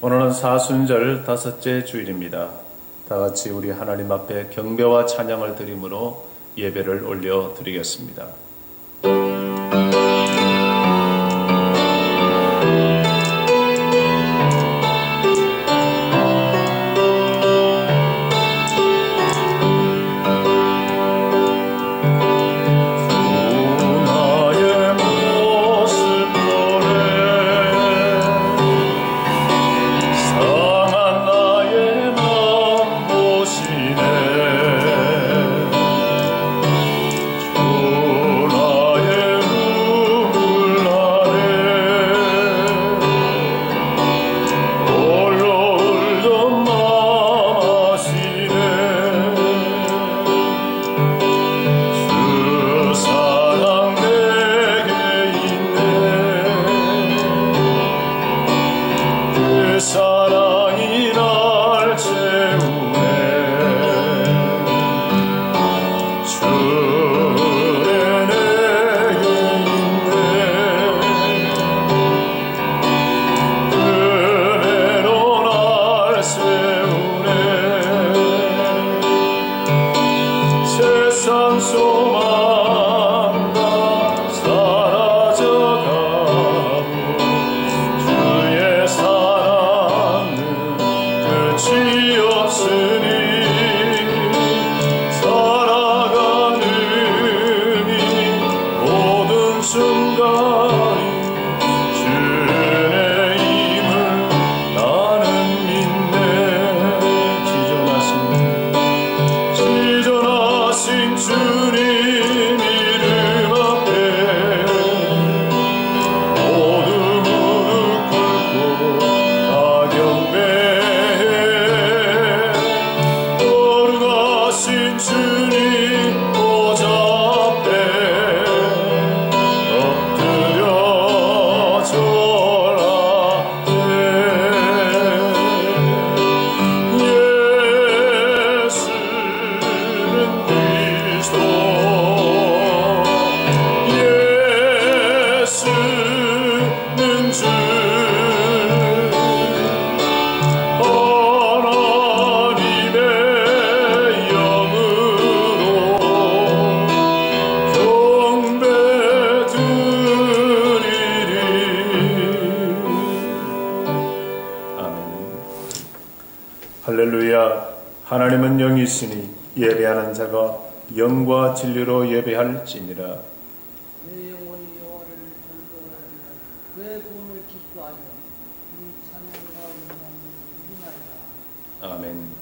오늘은 사순절 다섯째 주일입니다. 다 같이 우리 하나님 앞에 경배와 찬양을 드림으로 예배를 올려 드리겠습니다. 할렐루야. 하나님은 영이시니 예배하는 자가 영과 진리로 예배할지니라. 내 영혼이 여호와를 즐거워하리라. 그의 구원을 기뻐하여 이 찬양과 영광을 드리나이다. 아멘.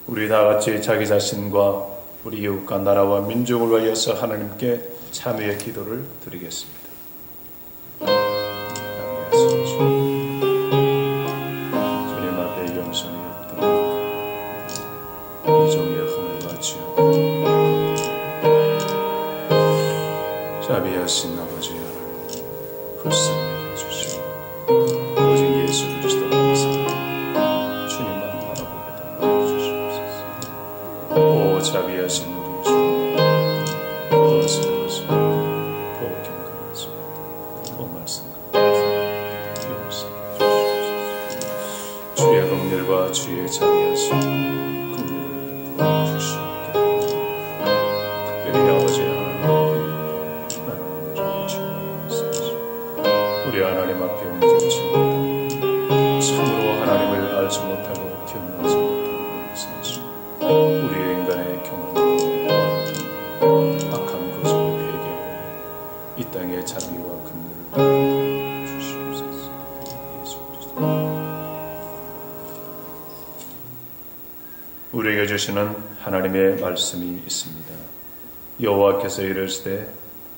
우리 다 같이 자기 자신과 우리 이웃과 나라와 민족을 위하여서 하나님께 참회의 기도를 드리겠습니다. 주님 앞에 염손히 엎드려 이 종의 hum을 바치하고 자비하신 아버지 하나님 불쌍히 해주시고 오직 예수 그리스도 감사합니다. 주님만 바라보게 되어 주시옵소서. 오 자비하신 우리 주님 더 새로워서 더 경건하시고 더 말씀하시고 용서해 주시옵소서. 주의 긍휼과 주의 자비하심 긍휼을 베풀어 주시옵게 됩니다. 특별히 아버지 하나님 우리 하나님 앞에 온전치 못하고 참으로 하나님을 알지 못하고 경외하지 못하고 사실 우리의 인간의 경험을 주시는 하나님의 말씀이 있습니다. 여호와께서 이르시되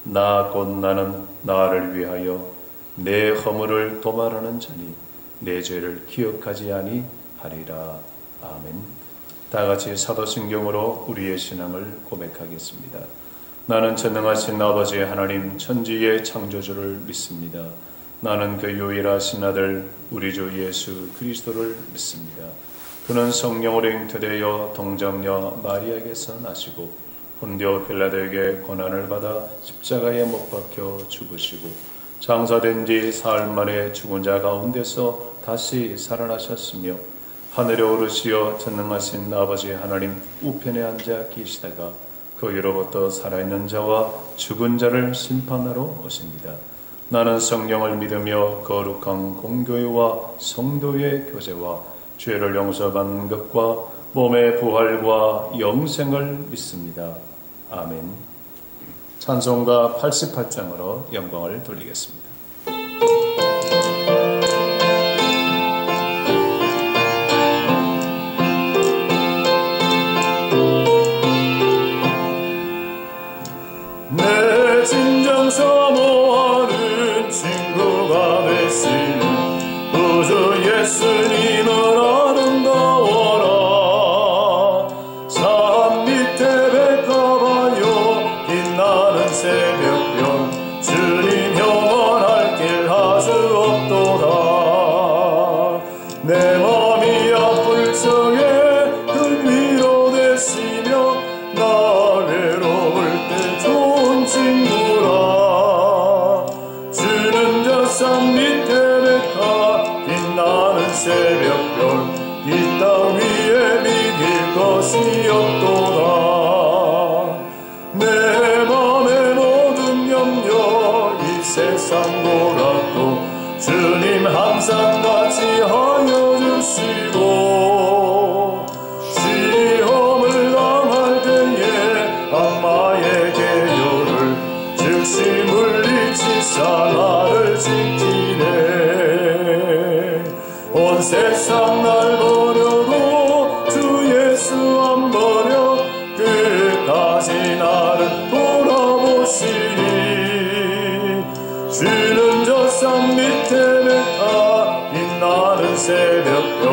나 곧 나는 나를 위하여 내 허물을 도말하는 자니 내 죄를 기억하지 아니하리라. 아멘. 다같이 사도신경으로 우리의 신앙을 고백하겠습니다. 나는 전능하신 아버지 하나님 천지의 창조주를 믿습니다. 나는 그 유일하신 아들 우리 주 예수 그리스도를 믿습니다. 그는 성령으로 잉태되어 동정녀 마리아에게서 나시고 본디오 빌라도에게 고난을 받아 십자가에 못 박혀 죽으시고 장사된 뒤 사흘 만에 죽은 자 가운데서 다시 살아나셨으며 하늘에 오르시어 전능하신 아버지 하나님 우편에 앉아 계시다가 거기로부터 살아있는 자와 죽은 자를 심판하러 오십니다. 나는 성령을 믿으며 거룩한 공교회와 성도의 교제와 죄를 용서받는 것과 몸의 부활과 영생을 믿습니다. 아멘. 찬송가 88장으로 영광을 돌리겠습니다. 내 진정 사모하는 친구가 되시는 우주 예수님을 아름다워라. 산 밑에 백합하여 빛나는 새벽별 주님 영원할 길 아주 없도다. 내 맘이 아플 적에 큰 위로 되시며 나 외로울 때 좋은 친구라. 주는 저 산 밑에 백합 빛나는 새벽별 이 땅 위에 비길 것이 없도다. 내 맘의 모든 염려 이 세상 돌아도 주님 항상 같이 하여 주시고 시험을 당할 때에 악마의 계율을 즉시 물리치사 나를 지키네. 온 세상 날 버려도 주 예수 안 버려 끝까지 나를 돌아보시니. 주는 저 산 밑에 백합 빛나는 새벽별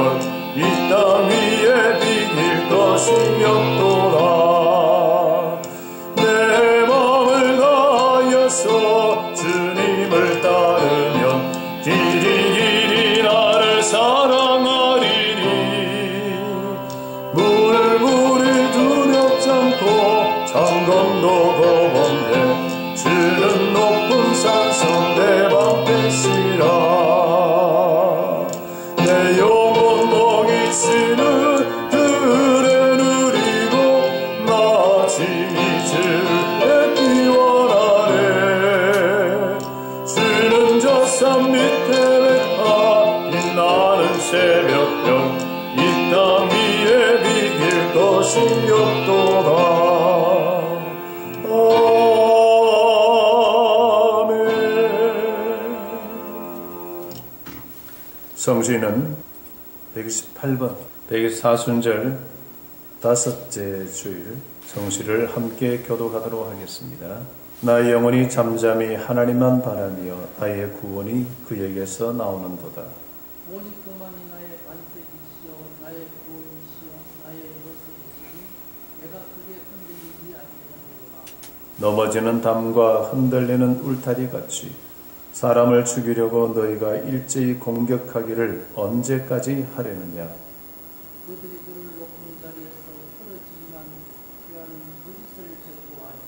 이 땅 위에 비길 것이 없도다. 내 마음을 다하여서 주님을 따르면 길이 나를 사랑하리니. 물이 두렵지 않고 창건도 겁없네. 주는 높은 산성 내 방패시라. 내 영혼 목이 치는 들에 누리고 나 짐이 주의 피원하네. 주는 저 산 밑에 백합 빛나는 새벽별 이 땅 위에 비길 것이 없도다. 성시는 128번 124순절 다섯째 주일 성시를 함께 교독하도록 하겠습니다. 나의 영혼이 잠잠히 하나님만 바라며 나의 구원이 그에게서 나오는도다. 오직 그만이 나의 반석이시여 나의 구원이시여 나의 요새이시니 내가 크게 흔들리지 아니하노라. 넘어지는 담과 흔들리는 울타리 같이 사람을 죽이려고 너희가 일제히 공격하기를 언제까지 하려느냐. 그들이 그를 높은 자리에서 떨어지지만 그와는 거짓을 제거하여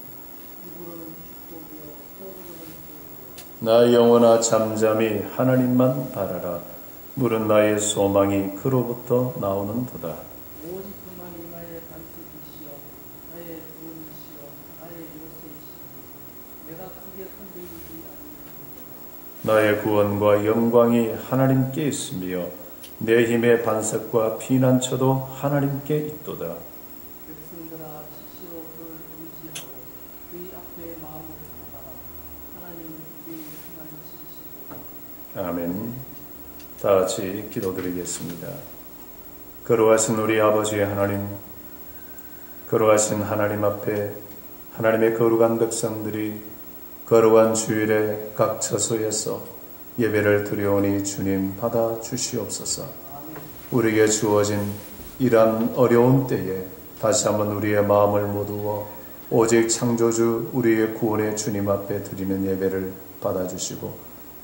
입으로는 축복이요 속으로는 불구라. 나의 영혼아 잠잠히 하나님만 바라라. 물은 나의 소망이 그로부터 나오는도다. 오직 그만이 나의 반석이시여 나의 구원이시여 나의 요새이시니 내가 크게 흔들리지 않는다. 나의 구원과 영광이 하나님께 있으며 내 힘의 반석과 피난처도 하나님께 있도다. 백성들아 시시로 그를 의지하고 그의 앞에 마음을 담아라. 하나님은 그의 피난처시로다. 아멘. 다 같이 기도드리겠습니다. 거룩하신 우리 아버지 하나님, 거룩하신 하나님 앞에 하나님의 거룩한 백성들이 거룩한 주일에 각 처소에서 예배를 드려오니 주님 받아 주시옵소서. 우리에게 주어진 이러한 어려운 때에 다시 한번 우리의 마음을 모두어 오직 창조주 우리의 구원의 주님 앞에 드리는 예배를 받아주시고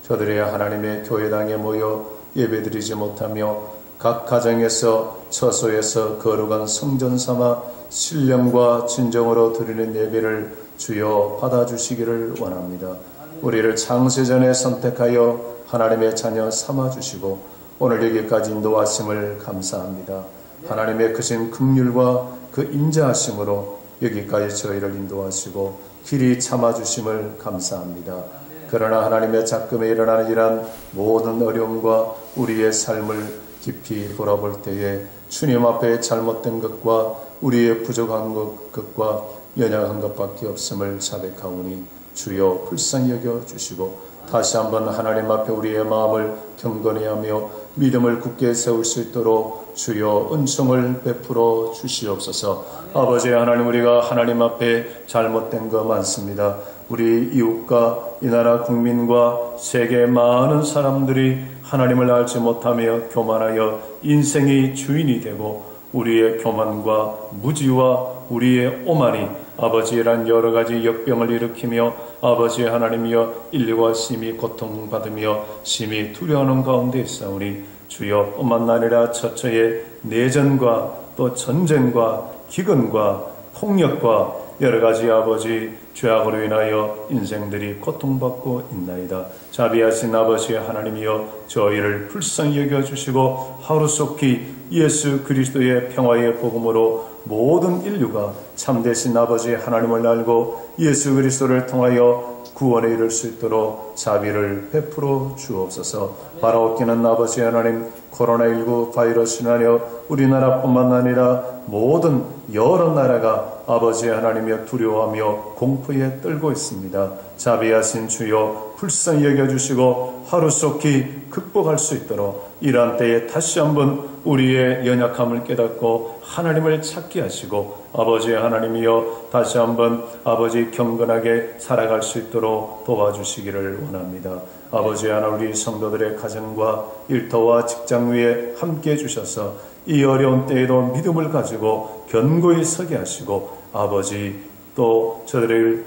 저들의 하나님의 교회당에 모여 예배드리지 못하며 각 가정에서 처소에서 거룩한 성전 삼아 신령과 진정으로 드리는 예배를 주여 받아주시기를 원합니다. 우리를 창세전에 선택하여 하나님의 자녀 삼아주시고 오늘 여기까지 인도하심을 감사합니다. 하나님의 크신 긍휼과 그 인자하심으로 여기까지 저희를 인도하시고 길이 참아주심을 감사합니다. 그러나 하나님의 작금에 일어나는 이러한 모든 어려움과 우리의 삶을 깊이 돌아볼 때에 주님 앞에 잘못된 것과 우리의 부족한 것과 연약한 것밖에 없음을 자백하오니 주여 불쌍히 여겨주시고 다시 한번 하나님 앞에 우리의 마음을 경건히 하며 믿음을 굳게 세울 수 있도록 주여 은총을 베풀어 주시옵소서. 아버지 하나님, 우리가 하나님 앞에 잘못된 거 많습니다. 우리 이웃과 이 나라 국민과 세계의 많은 사람들이 하나님을 알지 못하며 교만하여 인생의 주인이 되고 우리의 교만과 무지와 우리의 오만이 아버지란 여러 가지 역병을 일으키며 아버지 하나님이여 인류가 심히 고통받으며 심히 두려워하는 가운데 있사오니 주여 뿐만 아니라 처처의 내전과 또 전쟁과 기근과 폭력과 여러 가지 아버지 죄악으로 인하여 인생들이 고통받고 있나이다. 자비하신 아버지 하나님이여 저희를 불쌍히 여겨주시고 하루속히 예수 그리스도의 평화의 복음으로 모든 인류가 참되신 아버지 하나님을 알고 예수 그리스도를 통하여 구원에 이를 수 있도록 자비를 베풀어 주옵소서. 바라옵기는 아버지 하나님, 코로나19 바이러스로 인하여 우리나라뿐만 아니라 모든 여러 나라가 아버지 하나님이여 두려워하며 공포에 떨고 있습니다. 자비하신 주여 불쌍히 여겨주시고 하루속히 극복할 수 있도록 이러한 때에 다시 한번 우리의 연약함을 깨닫고 하나님을 찾게 하시고 아버지 하나님이여 다시 한번 아버지 경건하게 살아갈 수 있도록 도와주시기를 원합니다. 아버지 하나님, 우리 성도들의 가정과 일터와 직장 위에 함께해 주셔서 이 어려운 때에도 믿음을 가지고 견고히 서게 하시고 아버지 또 저들을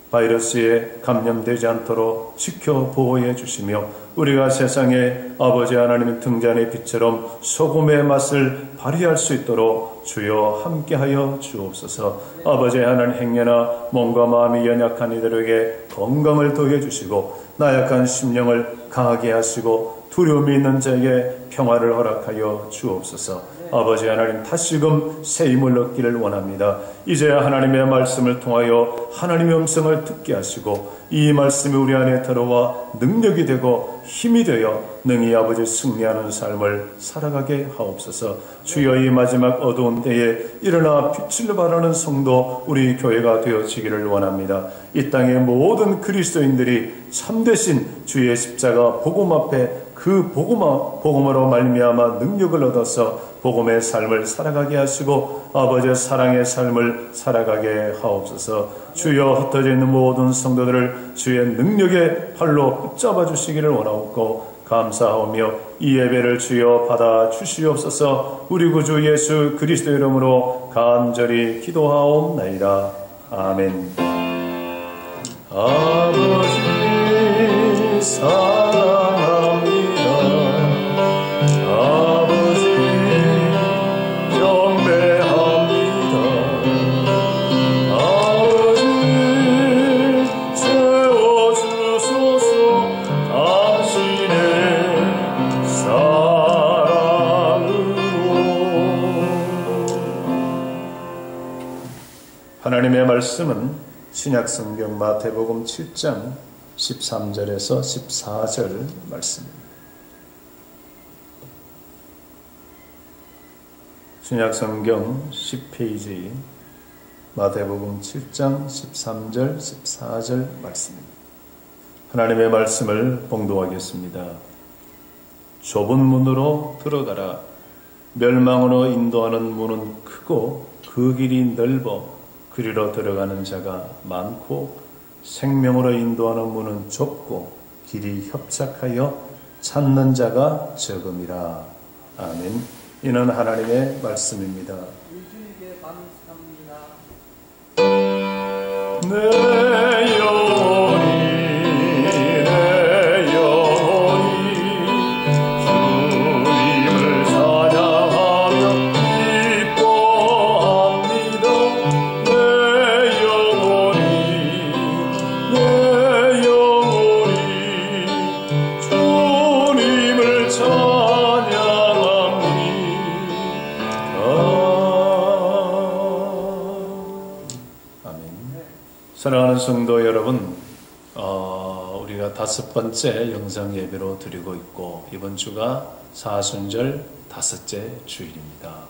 바이러스에 감염되지 않도록 지켜 보호해 주시며 우리가 세상에 아버지 하나님의 등잔의 빛처럼 소금의 맛을 발휘할 수 있도록 주여 함께하여 주옵소서. 아버지 하나님, 행여나 몸과 마음이 연약한 이들에게 건강을 더해 주시고 나약한 심령을 강하게 하시고 두려움이 있는 자에게 평화를 허락하여 주옵소서. 아버지 하나님, 다시금 새 힘을 얻기를 원합니다. 이제야 하나님의 말씀을 통하여 하나님의 음성을 듣게 하시고 이 말씀이 우리 안에 들어와 능력이 되고 힘이 되어 능히 아버지 승리하는 삶을 살아가게 하옵소서. 주여 이 마지막 어두운 때에 일어나 빛을 발하는 성도 우리 교회가 되어지기를 원합니다. 이 땅의 모든 그리스도인들이 참되신 주의 십자가 복음 앞에 그 복음으로 말미암아 능력을 얻어서 복음의 삶을 살아가게 하시고 아버지의 사랑의 삶을 살아가게 하옵소서. 주여 흩어져 있는 모든 성도들을 주의 능력의 팔로 붙잡아 주시기를 원하옵고 감사하오며 이 예배를 주여 받아 주시옵소서. 우리 구주 예수 그리스도 이름으로 간절히 기도하옵나이다. 아멘. 아버지 사랑합니다. 아버지 경배합니다. 아버지 채워주소서. 당신의 사랑으로. 하나님의 말씀은 신약성경 마태복음 7장 13절에서 14절 말씀입니다. 신약성경 10페이지 마태복음 7장 13절 14절 말씀입니다. 하나님의 말씀을 봉독하겠습니다. 좁은 문으로 들어가라. 멸망으로 인도하는 문은 크고 그 그 길이 넓어 그리로 들어가는 자가 많고 생명으로 인도하는 문은 좁고 길이 협착하여 찾는 자가 적음이라. 아멘. 이는 하나님의 말씀입니다. 주님께 감사합니다. 내 영혼이 주님을 찬양하며 기뻐합니다. 내 영혼이 주님을 찬양합니다. 아멘. 사랑하는 성도 여러분, 우리가 5번째 영상 예배로 드리고 있고 이번 주가 사순절 5째 주일입니다.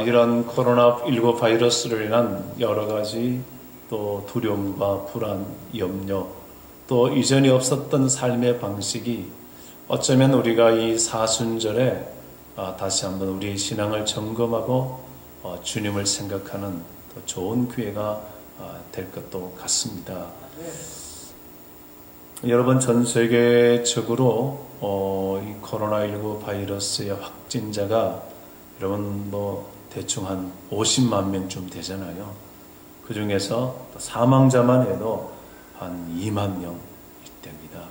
이런 코로나19 바이러스로 인한 여러 가지 또 두려움과 불안, 염려, 또 이전에 없었던 삶의 방식이 어쩌면 우리가 이 사순절에 다시 한번 우리의 신앙을 점검하고 주님을 생각하는 더 좋은 기회가 될 것도 같습니다. 여러분, 전 세계적으로 이 코로나19 바이러스의 확진자가 여러분 대충 한 50만 명쯤 되잖아요. 그 중에서 사망자만 해도 한 2만 명 됩니다.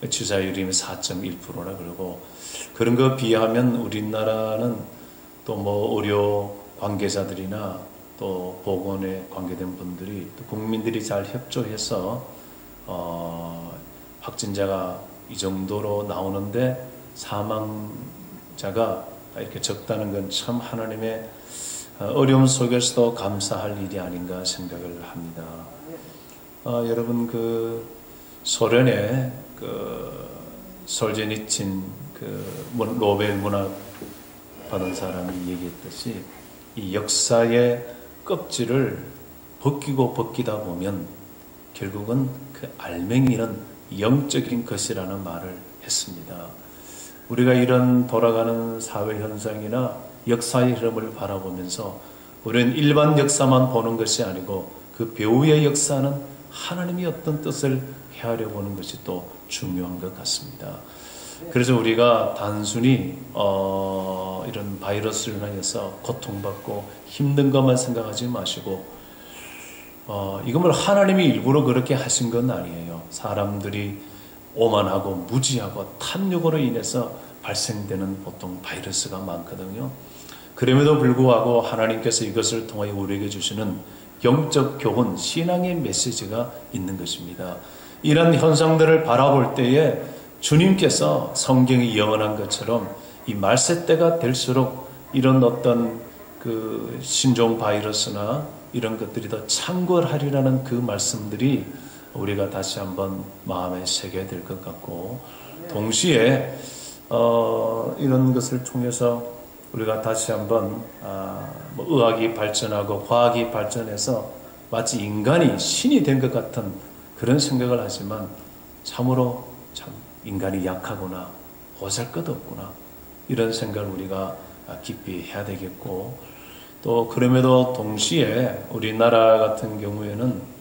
치사율이 4.1%라 그러고, 그런 거 비하면 우리나라는 또 의료 관계자들이나 또 보건에 관계된 분들이 또 국민들이 잘 협조해서 확진자가 이 정도로 나오는데 사망자가 이렇게 적다는 건 참 하나님의 어려움 속에서도 감사할 일이 아닌가 생각을 합니다. 여러분, 그 소련의 솔제니친 노벨 문학 받은 사람이 얘기했듯이 이 역사의 껍질을 벗기고 벗기다 보면 결국은 그 알맹이는 영적인 것이라는 말을 했습니다. 우리가 이런 돌아가는 사회 현상이나 역사의 흐름을 바라보면서 우리는 일반 역사만 보는 것이 아니고 그 배후의 역사는 하나님이 어떤 뜻을 헤아려 보는 것이 또 중요한 것 같습니다. 그래서 우리가 단순히 이런 바이러스를 인해서 고통받고 힘든 것만 생각하지 마시고 이건 하나님이 일부러 그렇게 하신 건 아니에요. 사람들이 오만하고 무지하고 탐욕으로 인해서 발생되는 보통 바이러스가 많거든요. 그럼에도 불구하고 하나님께서 이것을 통해 우리에게 주시는 영적 교훈, 신앙의 메시지가 있는 것입니다. 이런 현상들을 바라볼 때에 주님께서 성경이 예언한 것처럼 이 말세 때가 될수록 이런 어떤 그 신종 바이러스나 이런 것들이 더 창궐하리라는 그 말씀들이 우리가 다시 한번 마음에 새겨야 될 것 같고, 동시에 이런 것을 통해서 우리가 다시 한번 의학이 발전하고 과학이 발전해서 마치 인간이 신이 된 것 같은 그런 생각을 하지만 참으로 참 인간이 약하구나, 보잘것없구나, 이런 생각을 우리가 깊이 해야 되겠고, 또 그럼에도 동시에 우리나라 같은 경우에는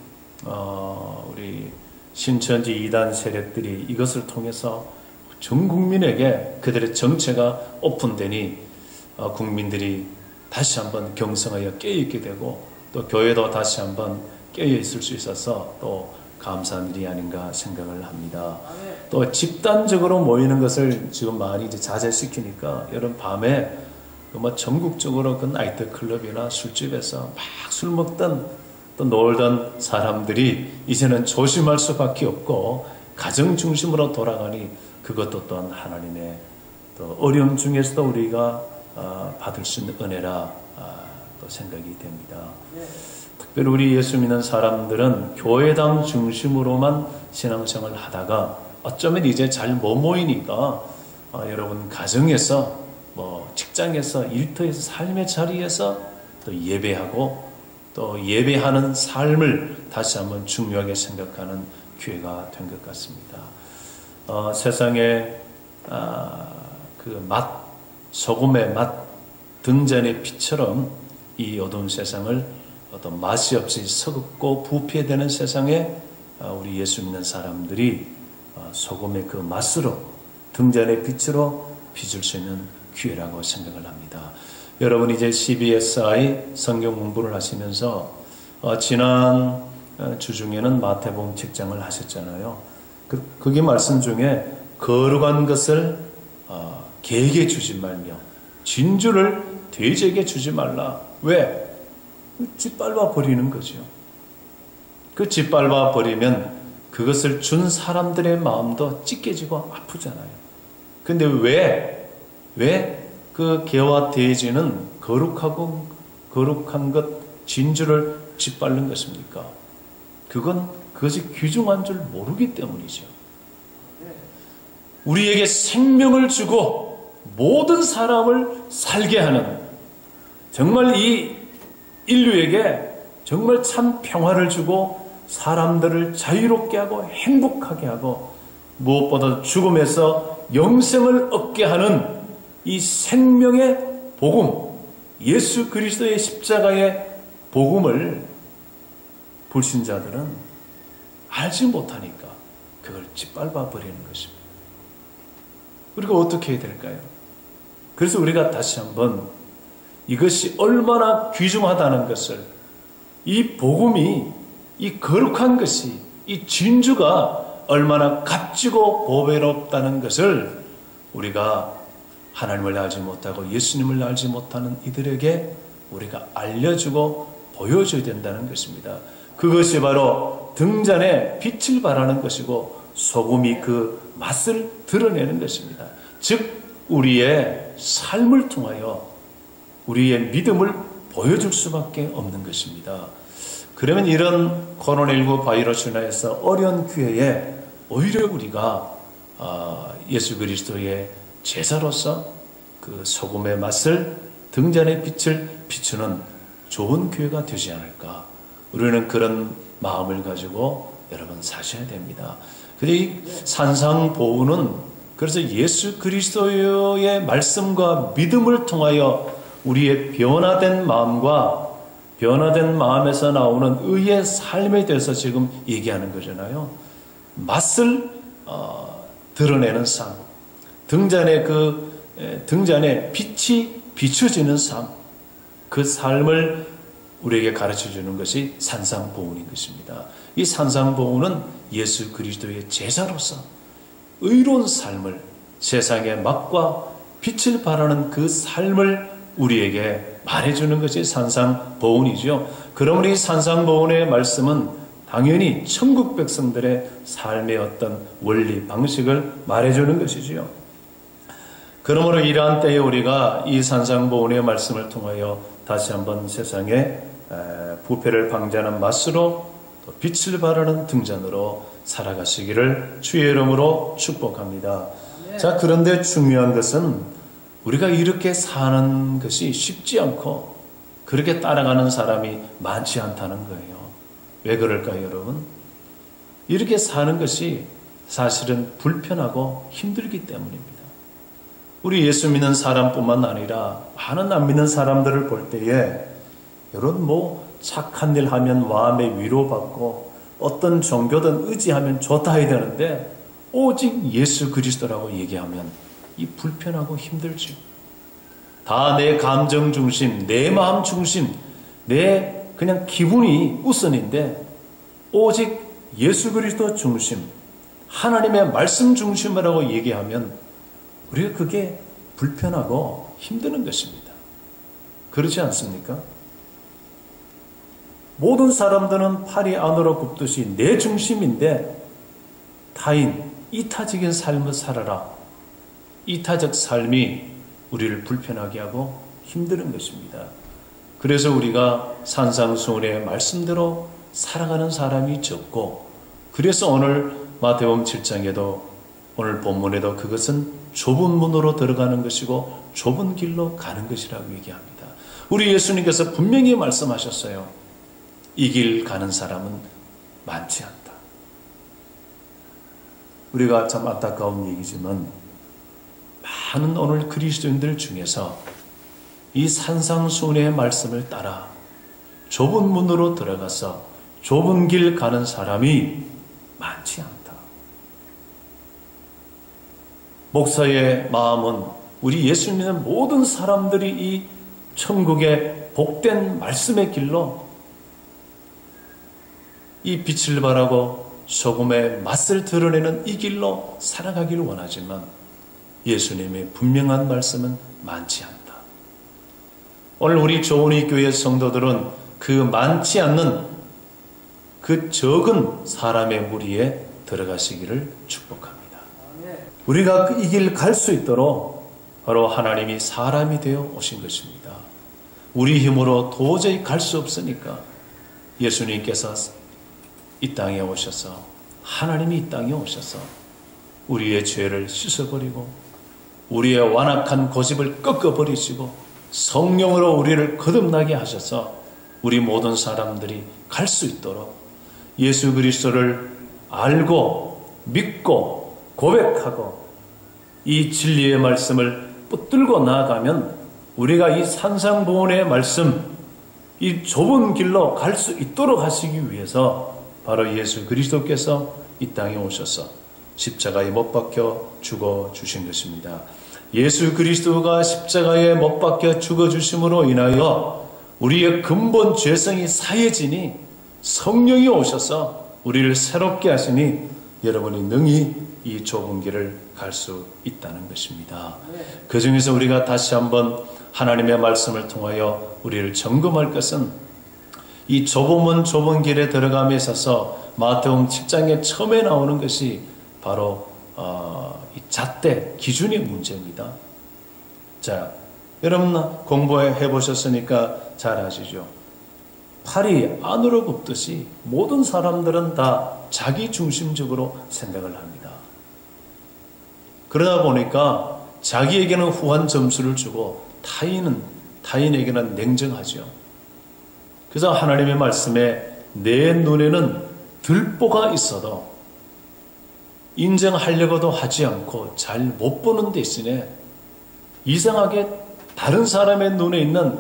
우리 신천지 이단 세력들이 이것을 통해서 전 국민에게 그들의 정체가 오픈되니 국민들이 다시 한번 경성하여 깨어있게 되고 또 교회도 다시 한번 깨어있을 수 있어서 또 감사한 일이 아닌가 생각을 합니다. 또 집단적으로 모이는 것을 지금 많이 이제 자제시키니까 여러분 밤에 전국적으로 그 나이트 클럽이나 술집에서 막 술 먹던 또 놀던 사람들이 이제는 조심할 수밖에 없고 가정 중심으로 돌아가니 그것도 또한 하나님의 또 어려움 중에서도 우리가 받을 수 있는 은혜라 또 생각이 됩니다. 특별히 우리 예수 믿는 사람들은 교회당 중심으로만 신앙생활을 하다가 어쩌면 이제 잘 못 모이니까 여러분 가정에서 직장에서 일터에서 삶의 자리에서 또 예배하고 또 예배하는 삶을 다시 한번 중요하게 생각하는 기회가 된 것 같습니다. 세상에 그 소금의 맛 등잔의 빛처럼 이 어두운 세상을 어떤 맛이 없이 서글고 부패되는 세상에 우리 예수 믿는 사람들이 소금의 그 맛으로 등잔의 빛으로 비출 수 있는 기회라고 생각을 합니다. 여러분 이제 CBSI 성경 공부를 하시면서 지난 주 중에는 마태복음 책장을 하셨잖아요. 거기 말씀 중에 거룩한 것을 개에게 주지 말며 진주를 돼지에게 주지 말라. 왜? 짓밟아 버리는 거죠. 그 짓밟아 버리면 그것을 준 사람들의 마음도 찢겨지고 아프잖아요. 근데 왜 그 개와 돼지는 거룩한 것 진주를 짓밟는 것입니까? 그것이 귀중한 줄 모르기 때문이죠. 우리에게 생명을 주고 모든 사람을 살게 하는, 정말 이 인류에게 정말 참 평화를 주고 사람들을 자유롭게 하고 행복하게 하고 무엇보다 죽음에서 영생을 얻게 하는 이 생명의 복음, 예수 그리스도의 십자가의 복음을 불신자들은 알지 못하니까 그걸 짓밟아 버리는 것입니다. 우리가 어떻게 해야 될까요? 그래서 우리가 다시 한번 이것이 얼마나 귀중하다는 것을, 이 복음이, 이 거룩한 것이, 이 진주가 얼마나 값지고 보배롭다는 것을 우리가 하나님을 알지 못하고 예수님을 알지 못하는 이들에게 우리가 알려주고 보여줘야 된다는 것입니다. 그것이 바로 등잔에 빛을 발하는 것이고 소금이 그 맛을 드러내는 것입니다. 즉 우리의 삶을 통하여 우리의 믿음을 보여줄 수밖에 없는 것입니다. 그러면 이런 코로나19 바이러스로 인해서 어려운 기회에 오히려 우리가 예수 그리스도의 제자로서 그 소금의 맛을, 등잔의 빛을 비추는 좋은 기회가 되지 않을까. 우리는 그런 마음을 가지고 여러분 사셔야 됩니다. 근데 이 산상보훈은 그래서 예수 그리스도의 말씀과 믿음을 통하여 우리의 변화된 마음과 변화된 마음에서 나오는 의의 삶에 대해서 지금 얘기하는 거잖아요. 맛을 드러내는 삶, 등잔에 빛이 비춰지는 삶, 그 삶을 우리에게 가르쳐주는 것이 산상보훈인 것입니다. 이 산상보훈은 예수 그리스도의 제자로서 의로운 삶을, 세상의 맛과 빛을 발하는 그 삶을 우리에게 말해주는 것이 산상보훈이죠. 그러므로 이 산상보훈의 말씀은 당연히 천국 백성들의 삶의 어떤 원리, 방식을 말해주는 것이지요. 그러므로 이러한 때에 우리가 이 산상보훈의 말씀을 통하여 다시 한번 세상에 부패를 방지하는 맛으로 또 빛을 발하는 등잔으로 살아가시기를 주의 이름으로 축복합니다. 자, 그런데 중요한 것은 우리가 이렇게 사는 것이 쉽지 않고 그렇게 따라가는 사람이 많지 않다는 거예요. 왜 그럴까요, 여러분? 이렇게 사는 것이 사실은 불편하고 힘들기 때문입니다. 우리 예수 믿는 사람뿐만 아니라 많은 안 믿는 사람들을 볼 때에 여러분 착한 일 하면 마음에 위로받고 어떤 종교든 의지하면 좋다 해야 되는데 오직 예수 그리스도라고 얘기하면 이 불편하고 힘들죠. 다 내 감정 중심, 내 마음 중심, 내 그냥 기분이 우선인데 오직 예수 그리스도 중심, 하나님의 말씀 중심이라고 얘기하면 우리가 그게 불편하고 힘드는 것입니다. 그렇지 않습니까? 모든 사람들은 팔이 안으로 굽듯이 내 중심인데 타인, 이타적인 삶을 살아라. 이타적 삶이 우리를 불편하게 하고 힘드는 것입니다. 그래서 우리가 산상수훈의 말씀대로 살아가는 사람이 적고, 그래서 오늘 마태복음 7장에도 오늘 본문에도 그것은 좁은 문으로 들어가는 것이고 좁은 길로 가는 것이라고 얘기합니다. 우리 예수님께서 분명히 말씀하셨어요. 이 길 가는 사람은 많지 않다. 우리가 참 안타까운 얘기지만 많은 오늘 그리스도인들 중에서 이 산상수훈의 말씀을 따라 좁은 문으로 들어가서 좁은 길 가는 사람이 많지 않다. 목사의 마음은 우리 예수 믿는 모든 사람들이 이 천국의 복된 말씀의 길로 이 빛을 발하고 소금의 맛을 드러내는 이 길로 살아가기를 원하지만 예수님의 분명한 말씀은 많지 않다. 오늘 우리 조은희 교회 성도들은 그 많지 않는 그 적은 사람의 무리에 들어가시기를 축복합니다. 우리가 이 길 갈 수 있도록 바로 하나님이 사람이 되어 오신 것입니다. 우리 힘으로 도저히 갈 수 없으니까 예수님께서 이 땅에 오셔서, 하나님이 이 땅에 오셔서 우리의 죄를 씻어버리고 우리의 완악한 고집을 꺾어버리시고 성령으로 우리를 거듭나게 하셔서 우리 모든 사람들이 갈 수 있도록 예수 그리스도를 알고 믿고 고백하고 이 진리의 말씀을 붙들고 나아가면 우리가 이 산상보훈의 말씀, 이 좁은 길로 갈 수 있도록 하시기 위해서 바로 예수 그리스도께서 이 땅에 오셔서 십자가에 못 박혀 죽어주신 것입니다. 예수 그리스도가 십자가에 못 박혀 죽어주심으로 인하여 우리의 근본 죄성이 사해지니 성령이 오셔서 우리를 새롭게 하시니 여러분이 능히 이 좁은 길을 갈 수 있다는 것입니다. 그 중에서 우리가 다시 한번 하나님의 말씀을 통하여 우리를 점검할 것은 이 좁은 길에 들어감에 있어서 마태복음 7장에 처음에 나오는 것이 바로 이 잣대 기준의 문제입니다. 자, 여러분 공부해 보셨으니까 잘 아시죠? 팔이 안으로 굽듯이 모든 사람들은 다 자기 중심적으로 생각을 합니다. 그러다 보니까 자기에게는 후한 점수를 주고 타인에게는 냉정하죠. 그래서 하나님의 말씀에 내 눈에는 들보가 있어도 인정하려고도 하지 않고 잘 못 보는 대신에 이상하게 다른 사람의 눈에 있는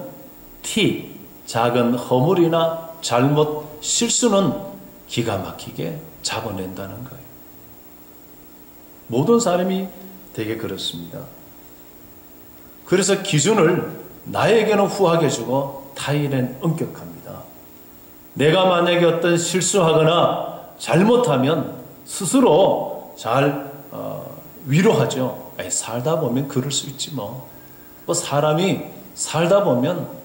작은 허물이나 잘못, 실수는 기가 막히게 잡아낸다는 거예요. 모든 사람이 되게 그렇습니다. 그래서 기준을 나에게는 후하게 주고 타인은 엄격합니다. 내가 만약에 어떤 실수하거나 잘못하면 스스로 잘 위로하죠. 살다 보면 그럴 수 있지 뭐. 사람이 살다 보면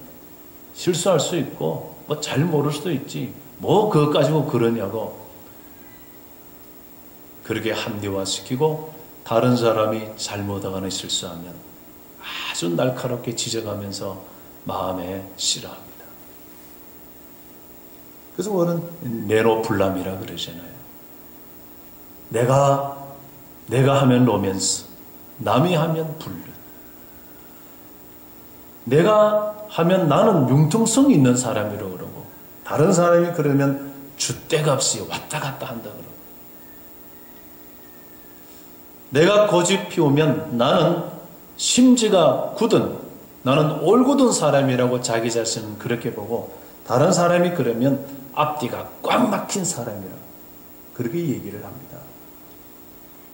실수할 수 있고 잘 모를 수도 있지. 그거 가지고 그러냐고. 그렇게 합리화시키고 다른 사람이 잘못하거나 실수하면 아주 날카롭게 지적하면서 마음에 싫어합니다. 그래서 그거는 네로불람이라 그러잖아요. 내가 하면 로맨스, 남이 하면 불륜. 내가 하면 나는 융통성 있는 사람이라고 그러고 다른 사람이 그러면 줏대값이 왔다 갔다 한다 그러고 내가 고집 피우면 나는 심지가 굳은 나는 올곧은 사람이라고 자기 자신은 그렇게 보고 다른 사람이 그러면 앞뒤가 꽉 막힌 사람이라고 그렇게 얘기를 합니다.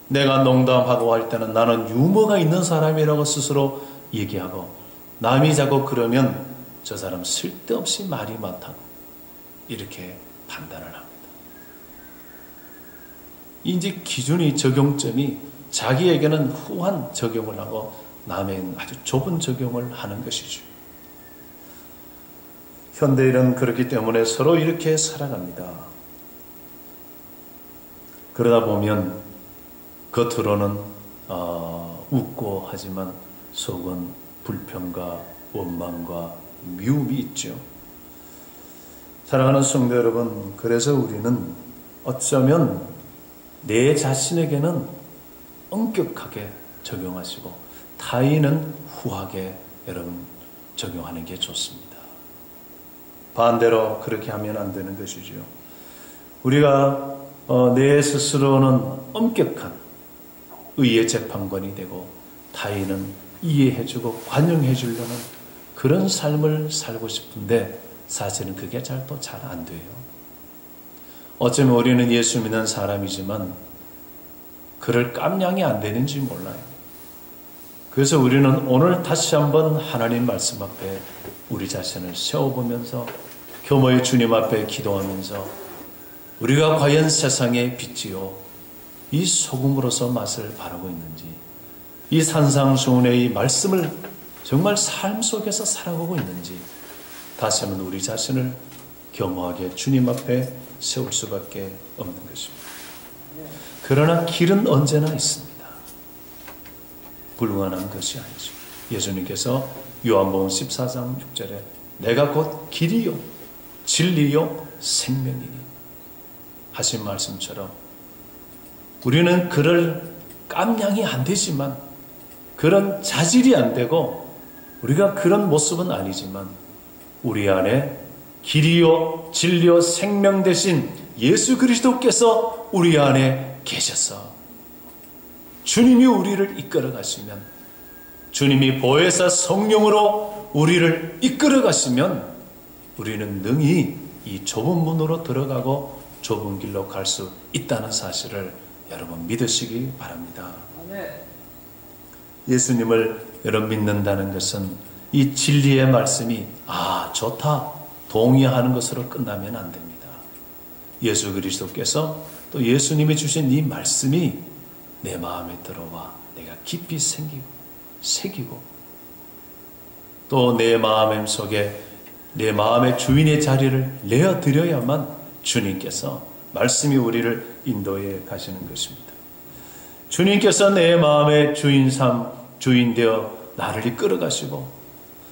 내가 농담하고 할 때는 나는 유머가 있는 사람이라고 스스로 얘기하고 남이 자꾸 그러면 저 사람 쓸데없이 말이 많다고 이렇게 판단을 합니다. 이제 기준이 적용점이 자기에게는 후한 적용을 하고 남에게는 아주 좁은 적용을 하는 것이죠. 현대인은 그렇기 때문에 서로 이렇게 살아갑니다. 그러다 보면 겉으로는 웃고 하지만 속은 불평과 원망과 미움이 있죠. 사랑하는 성도 여러분, 그래서 우리는 어쩌면 내 자신에게는 엄격하게 적용하시고 타인은 후하게 여러분 적용하는 게 좋습니다. 반대로 그렇게 하면 안 되는 것이죠. 우리가 내 스스로는 엄격한 의의 재판관이 되고 타인은 이해해주고 관용해주려는 그런 삶을 살고 싶은데 사실은 그게 잘 안 돼요. 어쩌면 우리는 예수 믿는 사람이지만 그럴 깜냥이 안 되는지 몰라요. 그래서 우리는 오늘 다시 한번 하나님 말씀 앞에 우리 자신을 세워보면서 교모의 주님 앞에 기도하면서 우리가 과연 세상의 빛이요 이 소금으로서 맛을 바라고 있는지, 이 산상수훈의 이 말씀을 정말 삶 속에서 살아가고 있는지 다시 한번 우리 자신을 겸허하게 주님 앞에 세울 수밖에 없는 것입니다. 그러나 길은 언제나 있습니다. 불가능한 것이 아니죠. 예수님께서 요한복음 14장 6절에 내가 곧 길이요 진리요 생명이니 하신 말씀처럼 우리는 그럴 깜냥이 안 되지만, 그런 자질이 안 되고 우리가 그런 모습은 아니지만 우리 안에 길이요 진리요 생명 되신 예수 그리스도께서 우리 안에 계셔서 주님이 우리를 이끌어 가시면, 주님이 보혜사 성령으로 우리를 이끌어 가시면 우리는 능히 이 좁은 문으로 들어가고 좁은 길로 갈 수 있다는 사실을 여러분 믿으시기 바랍니다. 예수님을 여러분 믿는다는 것은 이 진리의 말씀이 좋다 동의하는 것으로 끝나면 안 됩니다. 예수 그리스도께서 또 예수님이 주신 이 말씀이 내 마음에 들어와 내가 깊이 새기고 또 내 마음 속에 내 마음의 주인의 자리를 내어드려야만 주님께서 말씀이 우리를 인도해 가시는 것입니다. 주님께서 내 마음의 주인 되어 나를 이끌어 가시고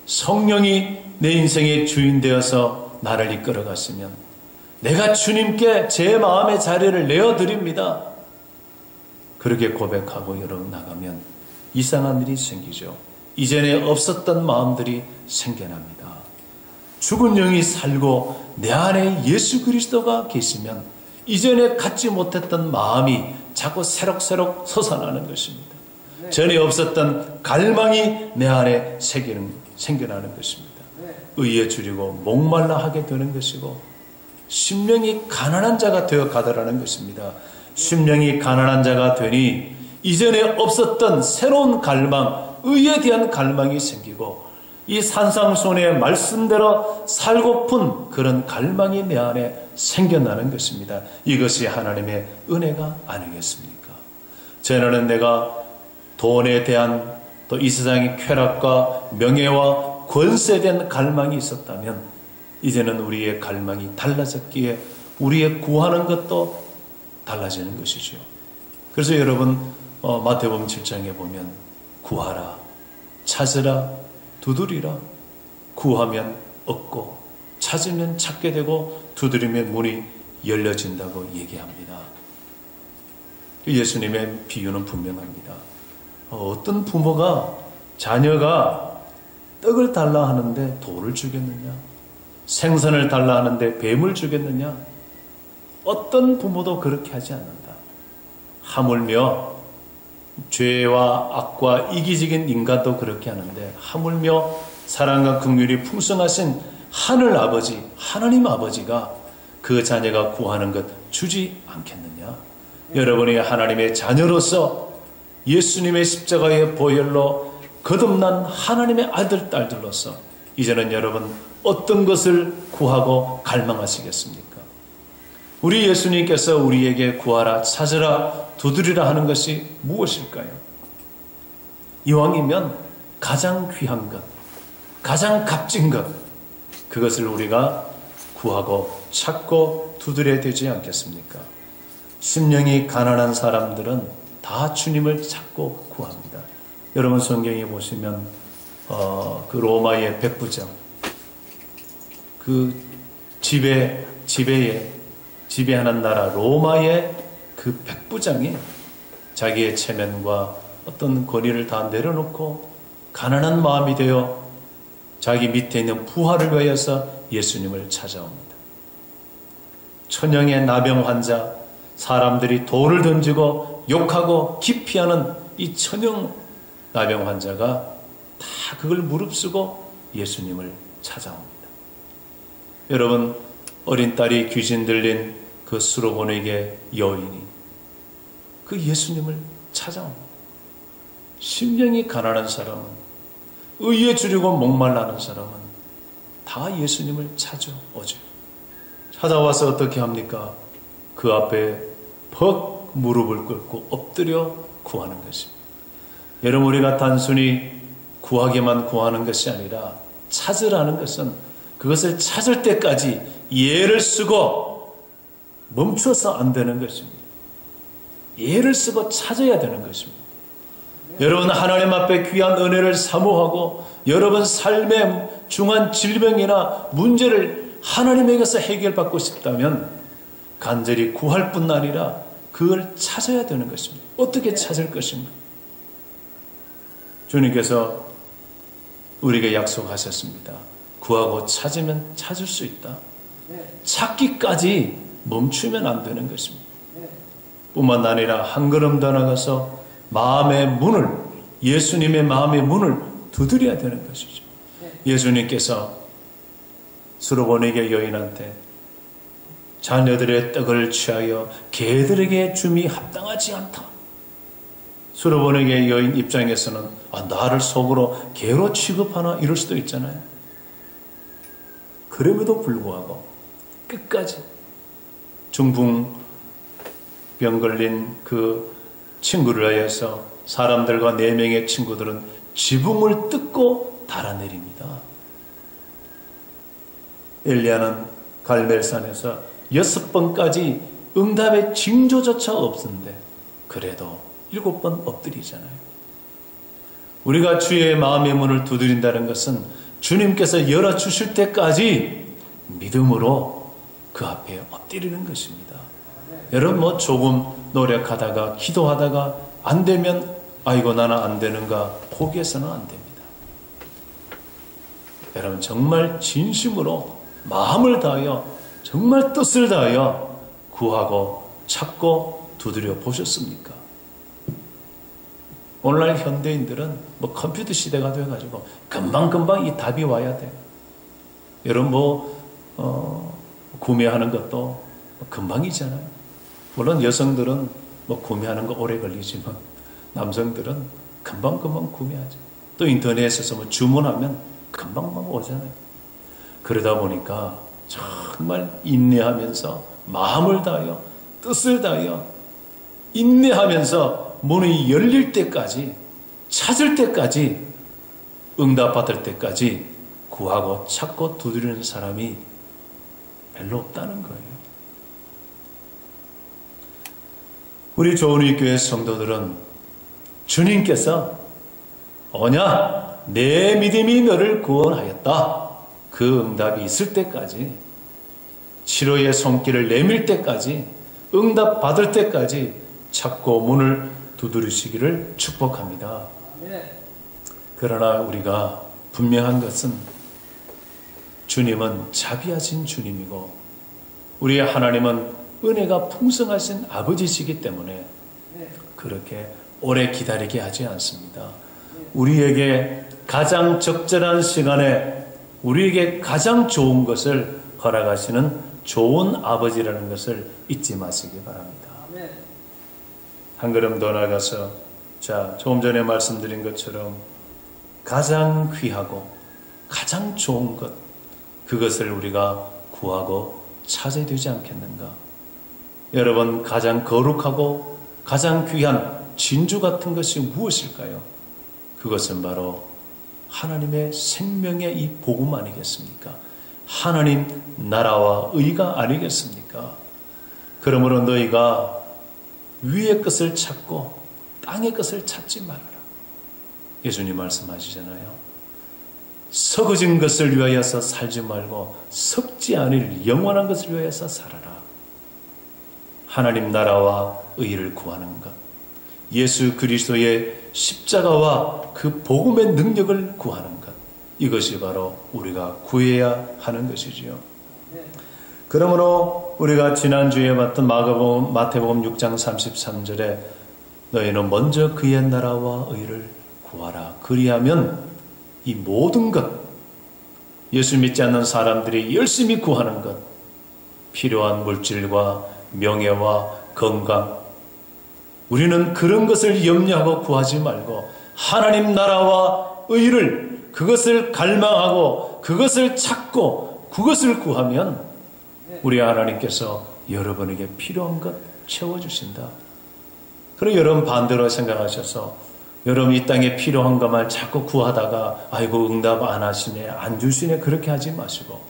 성령이 내 인생의 주인 되어서 나를 이끌어 가시면 내가 주님께 제 마음의 자리를 내어드립니다. 그렇게 고백하고 여러분 나가면 이상한 일이 생기죠. 이전에 없었던 마음들이 생겨납니다. 죽은 영이 살고 내 안에 예수 그리스도가 계시면 이전에 갖지 못했던 마음이 자꾸 새록새록 솟아나는 것입니다. 전에 없었던 갈망이 내 안에 생겨나는 것입니다. 의에 줄이고 목말라 하게 되는 것이고 심령이 가난한 자가 되어 가더라는 것입니다. 심령이 가난한 자가 되니 이전에 없었던 새로운 갈망, 의에 대한 갈망이 생기고 이 산상수훈의 말씀대로 살고픈 그런 갈망이 내 안에 생겨나는 것입니다. 이것이 하나님의 은혜가 아니겠습니까? 전에는 내가 돈에 대한 또 이 세상의 쾌락과 명예와 권세에 대한 갈망이 있었다면 이제는 우리의 갈망이 달라졌기에 우리의 구하는 것도 달라지는 것이죠. 그래서 여러분 마태복음 7장에 보면 구하라, 찾으라, 두드리라, 구하면 얻고 찾으면 찾게 되고 두드리면 문이 열려진다고 얘기합니다. 예수님의 비유는 분명합니다. 어떤 부모가 자녀가 떡을 달라 하는데 돌을 주겠느냐? 생선을 달라 하는데 뱀을 주겠느냐? 어떤 부모도 그렇게 하지 않는다. 하물며 죄와 악과 이기적인 인간도 그렇게 하는데 하물며 사랑과 긍휼이 풍성하신 하늘 아버지, 하나님 아버지가 그 자녀가 구하는 것 주지 않겠느냐? 여러분이 하나님의 자녀로서 예수님의 십자가의 보혈로 거듭난 하나님의 아들, 딸들로서 이제는 여러분 어떤 것을 구하고 갈망하시겠습니까? 우리 예수님께서 우리에게 구하라, 찾으라, 두드리라 하는 것이 무엇일까요? 이왕이면 가장 귀한 것, 가장 값진 것, 그것을 우리가 구하고 찾고 두드려야 되지 않겠습니까? 심령이 가난한 사람들은 다 주님을 찾고 구합니다. 여러분 성경에 보시면 그 로마의 백부장, 그 지배하는 나라 로마의 그 백부장이 자기의 체면과 어떤 권위를 다 내려놓고 가난한 마음이 되어 자기 밑에 있는 부하를 위해서 예수님을 찾아옵니다. 천형의 나병 환자, 사람들이 돌을 던지고 욕하고 기피하는 이 천형 나병 환자가 다 그걸 무릅쓰고 예수님을 찾아옵니다. 여러분, 어린 딸이 귀신 들린 그 수로보내게 여인이 그 예수님을 찾아옵니다. 심령이 가난한 사람은, 의에 주려고 목말라는 사람은 다 예수님을 찾아오죠. 찾아와서 어떻게 합니까? 그 앞에 퍽 무릎을 꿇고 엎드려 구하는 것입니다. 여러분, 우리가 단순히 구하기만 구하는 것이 아니라 찾으라는 것은 그것을 찾을 때까지 예를 쓰고 멈춰서 안 되는 것입니다. 예를 쓰고 찾아야 되는 것입니다. 여러분, 하나님 앞에 귀한 은혜를 사모하고 여러분 삶의 중한 질병이나 문제를 하나님에게서 해결받고 싶다면 간절히 구할 뿐 아니라 그걸 찾아야 되는 것입니다. 어떻게 찾을 것인가? 주님께서 우리에게 약속하셨습니다. 구하고 찾으면 찾을 수 있다. 찾기까지 멈추면 안 되는 것입니다. 뿐만 아니라 한 걸음 더 나가서 마음의 문을, 예수님의 마음의 문을 두드려야 되는 것이죠. 예수님께서 수로보내게 여인한테 자녀들의 떡을 취하여 개들에게 줌이 합당하지 않다. 수로보내게 여인 입장에서는 나를 속으로 개로 취급하나 이럴 수도 있잖아요. 그럼에도 불구하고 끝까지 중풍병 걸린 그 친구를 위해서 사람들과 4명의 친구들은 지붕을 뜯고 달아내립니다. 엘리야는 갈멜산에서 6번까지 응답의 징조조차 없었는데 그래도 7번 엎드리잖아요. 우리가 주의 마음의 문을 두드린다는 것은 주님께서 열어주실 때까지 믿음으로 그 앞에 엎드리는 것입니다. 여러분, 조금 노력하다가 기도하다가 안 되면 아이고 나는 안 되는가 포기해서는 안 됩니다. 여러분, 정말 진심으로 마음을 다하여 정말 뜻을 다하여 구하고 찾고 두드려 보셨습니까? 오늘날 현대인들은 컴퓨터 시대가 되어가지고 금방금방 이 답이 와야 돼. 여러분 구매하는 것도 금방이잖아요. 물론 여성들은 구매하는 거 오래 걸리지만 남성들은 금방금방 구매하죠. 또 인터넷에서 주문하면 금방금방 오잖아요. 그러다 보니까 정말 인내하면서 마음을 다하여 뜻을 다하여 인내하면서 문이 열릴 때까지 찾을 때까지 응답받을 때까지 구하고 찾고 두드리는 사람이 별로 없다는 거예요. 우리 조은희 교회 성도들은 주님께서 오냐 내 믿음이 너를 구원하였다. 그 응답이 있을 때까지 치료의 손길을 내밀 때까지 응답 받을 때까지 찾고 문을 두드리시기를 축복합니다. 그러나 우리가 분명한 것은 주님은 자비하신 주님이고 우리의 하나님은 은혜가 풍성하신 아버지시기 때문에 그렇게 오래 기다리게 하지 않습니다. 우리에게 가장 적절한 시간에 우리에게 가장 좋은 것을 허락하시는 좋은 아버지라는 것을 잊지 마시기 바랍니다. 한 걸음 더 나가서 조금 전에 말씀드린 것처럼 가장 귀하고 가장 좋은 것 그것을 우리가 구하고 찾아야 되지 않겠는가? 여러분, 가장 거룩하고 가장 귀한 진주 같은 것이 무엇일까요? 그것은 바로 하나님의 생명의 이 복음 아니겠습니까? 하나님 나라와 의가 아니겠습니까? 그러므로 너희가 위의 것을 찾고 땅의 것을 찾지 말아라. 예수님 말씀하시잖아요. 썩어진 것을 위하여서 살지 말고 썩지 않을 영원한 것을 위하여서 살아라. 하나님 나라와 의를 구하는 것, 예수 그리스도의 십자가와 그 복음의 능력을 구하는 것, 이것이 바로 우리가 구해야 하는 것이지요. 그러므로 우리가 지난주에 봤던 마태복음 6장 33절에 너희는 먼저 그의 나라와 의를 구하라. 그리하면 이 모든 것, 예수 믿지 않는 사람들이 열심히 구하는 것, 필요한 물질과 명예와 건강, 우리는 그런 것을 염려하고 구하지 말고 하나님 나라와 의를, 그것을 갈망하고 그것을 찾고 그것을 구하면 우리 하나님께서 여러분에게 필요한 것 채워주신다. 그럼 여러분 반대로 생각하셔서 여러분 이 땅에 필요한 것만 자꾸 구하다가 아이고 응답 안 하시네, 안 주시네, 그렇게 하지 마시고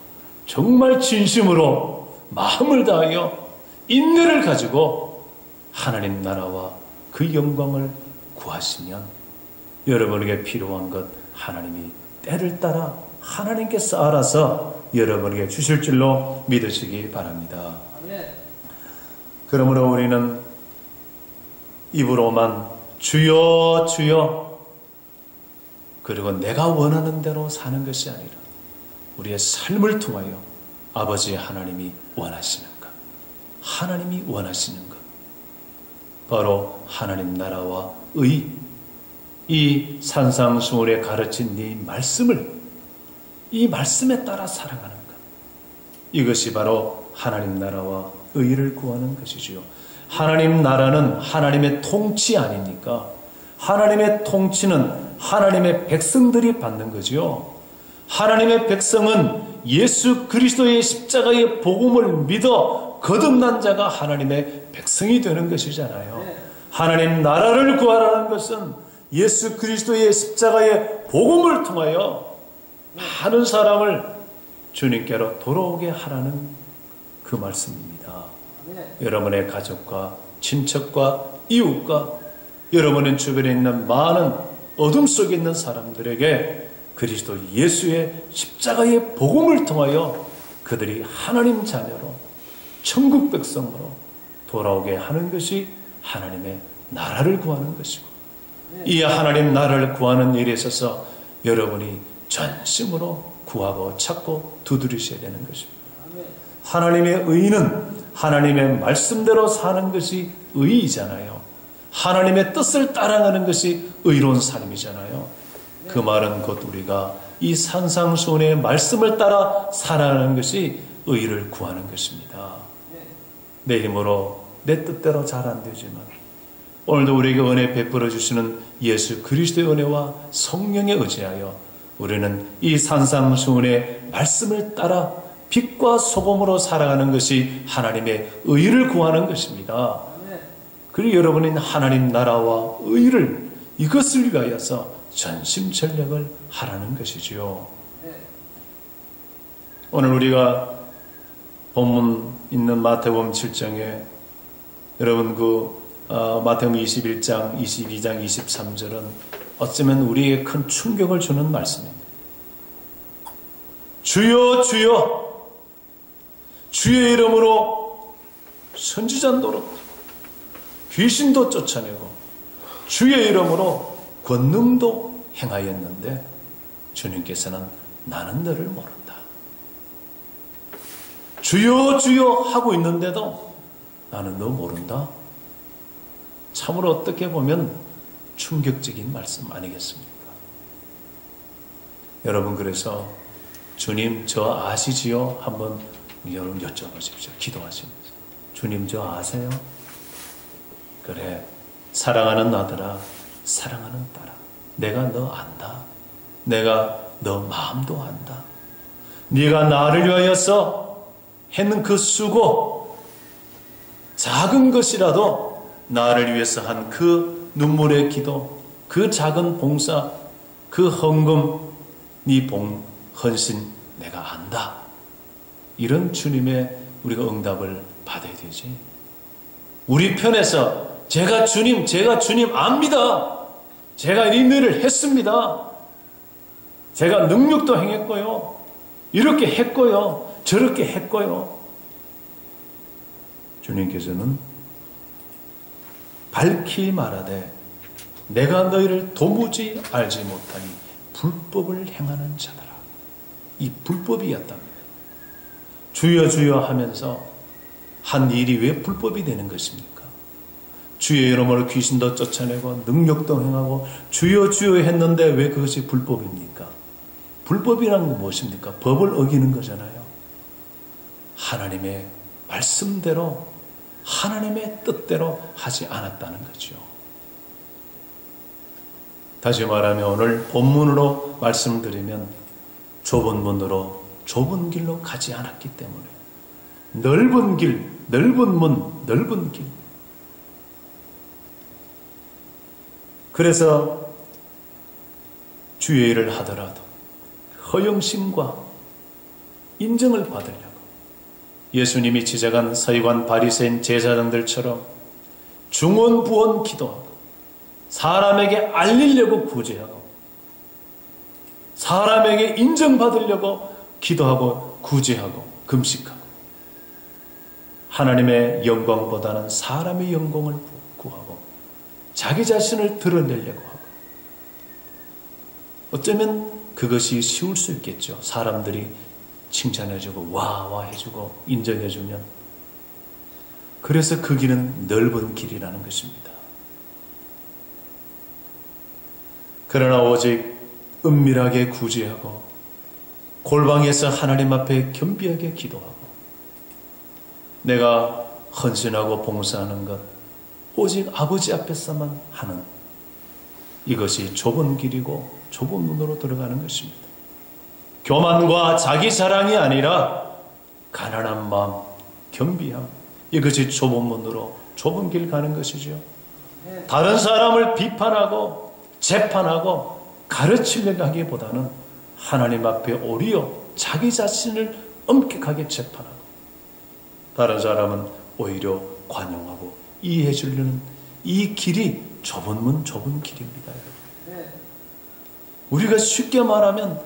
정말 진심으로 마음을 다하여 인내를 가지고 하나님 나라와 그 영광을 구하시면 여러분에게 필요한 것 하나님이 때를 따라 하나님께서 알아서 여러분에게 주실 줄로 믿으시기 바랍니다. 그러므로 우리는 입으로만 주여 주여, 그리고 내가 원하는 대로 사는 것이 아니라 우리의 삶을 통하여 아버지 하나님이 원하시는 것, 하나님이 원하시는 것, 바로 하나님 나라와 의, 이 산상수훈에 가르친 이 말씀을, 이 말씀에 따라 살아가는 것, 이것이 바로 하나님 나라와 의를 구하는 것이지요. 하나님 나라는 하나님의 통치 아닙니까? 하나님의 통치는 하나님의 백성들이 받는 거지요. 하나님의 백성은 예수 그리스도의 십자가의 복음을 믿어 거듭난 자가 하나님의 백성이 되는 것이잖아요. 하나님 나라를 구하라는 것은 예수 그리스도의 십자가의 복음을 통하여 많은 사람을 주님께로 돌아오게 하라는 그 말씀입니다. 여러분의 가족과 친척과 이웃과 여러분의 주변에 있는 많은 어둠 속에 있는 사람들에게 그리스도 예수의 십자가의 복음을 통하여 그들이 하나님 자녀로 천국 백성으로 돌아오게 하는 것이 하나님의 나라를 구하는 것이고, 이 하나님 나라를 구하는 일에 있어서 여러분이 전심으로 구하고 찾고 두드리셔야 되는 것입니다. 하나님의 의는 하나님의 말씀대로 사는 것이 의이잖아요. 하나님의 뜻을 따라가는 것이 의로운 삶이잖아요. 그 말은 곧 우리가 이 산상수훈의 말씀을 따라 살아가는 것이 의를 구하는 것입니다. 내 힘으로 내 뜻대로 잘 안 되지만 오늘도 우리에게 은혜 베풀어 주시는 예수 그리스도의 은혜와 성령에 의지하여 우리는 이 산상수훈의 말씀을 따라 빛과 소금으로 살아가는 것이 하나님의 의를 구하는 것입니다. 그리고 여러분은 하나님 나라와 의를, 이것을 위하여서 전심전력을 하라는 것이지요. 오늘 우리가 본문 있는 마태복음 7장에 여러분 마태복음 21장, 22장, 23절은 어쩌면 우리에게 큰 충격을 주는 말씀입니다. 주여 주여, 주의 이름으로 선지자 노릇하고 귀신도 쫓아내고 주의 이름으로 권능도 행하였는데 주님께서는 나는 너를 모른다. 주여 주여 하고 있는데도 나는 너 모른다. 참으로 어떻게 보면 충격적인 말씀 아니겠습니까? 여러분, 그래서 주님 저 아시지요? 한번 여러분 여쭤보십시오. 기도하시면서. 주님 저 아세요? 그래, 사랑하는 아들아, 사랑하는 딸아, 내가 너 안다. 내가 너 마음도 안다. 네가 나를 위하여서 했는 그 수고, 작은 것이라도 나를 위해서 한 그 눈물의 기도, 그 작은 봉사, 그 헌금, 네 헌신 내가 안다. 이런 주님의 우리가 응답을 받아야 되지. 우리 편에서 제가 주님 압니다. 제가 이 일을 했습니다. 제가 능력도 행했고요. 이렇게 했고요. 저렇게 했고요. 주님께서는 밝히 말하되 내가 너희를 도무지 알지 못하니 불법을 행하는 자들아. 이 불법이었답니다. 주여 주여 하면서 한 일이 왜 불법이 되는 것입니까? 주의 이름으로 귀신도 쫓아내고 능력도 행하고 주여 주여 했는데 왜 그것이 불법입니까? 불법이란 건 무엇입니까? 법을 어기는 거잖아요. 하나님의 말씀대로 하나님의 뜻대로 하지 않았다는 거죠. 다시 말하면 오늘 본문으로 말씀드리면 좁은 문으로 좁은 길로 가지 않았기 때문에 넓은 길, 넓은 문, 넓은 길. 그래서 주의 일을 하더라도 허영심과 인정을 받으려고 예수님이 지적한 서기관 바리새인 제사장들처럼 중언부언 기도하고 사람에게 알리려고 구제하고 사람에게 인정받으려고 기도하고 구제하고 금식하고 하나님의 영광보다는 사람의 영광을 구하고 자기 자신을 드러내려고 하고 어쩌면 그것이 쉬울 수 있겠죠. 사람들이 칭찬해주고 와 해주고 인정해주면. 그래서 그 길은 넓은 길이라는 것입니다. 그러나 오직 은밀하게 구제하고 골방에서 하나님 앞에 겸비하게 기도하고 내가 헌신하고 봉사하는 것 오직 아버지 앞에서만 하는 이것이 좁은 길이고 좁은 문으로 들어가는 것입니다. 교만과 자기 자랑이 아니라 가난한 마음, 겸비함 이것이 좁은 문으로 좁은 길 가는 것이죠. 다른 사람을 비판하고 재판하고 가르치려고 하기보다는 하나님 앞에 오히려 자기 자신을 엄격하게 재판하고 다른 사람은 오히려 관용하고 이해해 주려는 이 길이 좁은 문 좁은 길입니다. 우리가 쉽게 말하면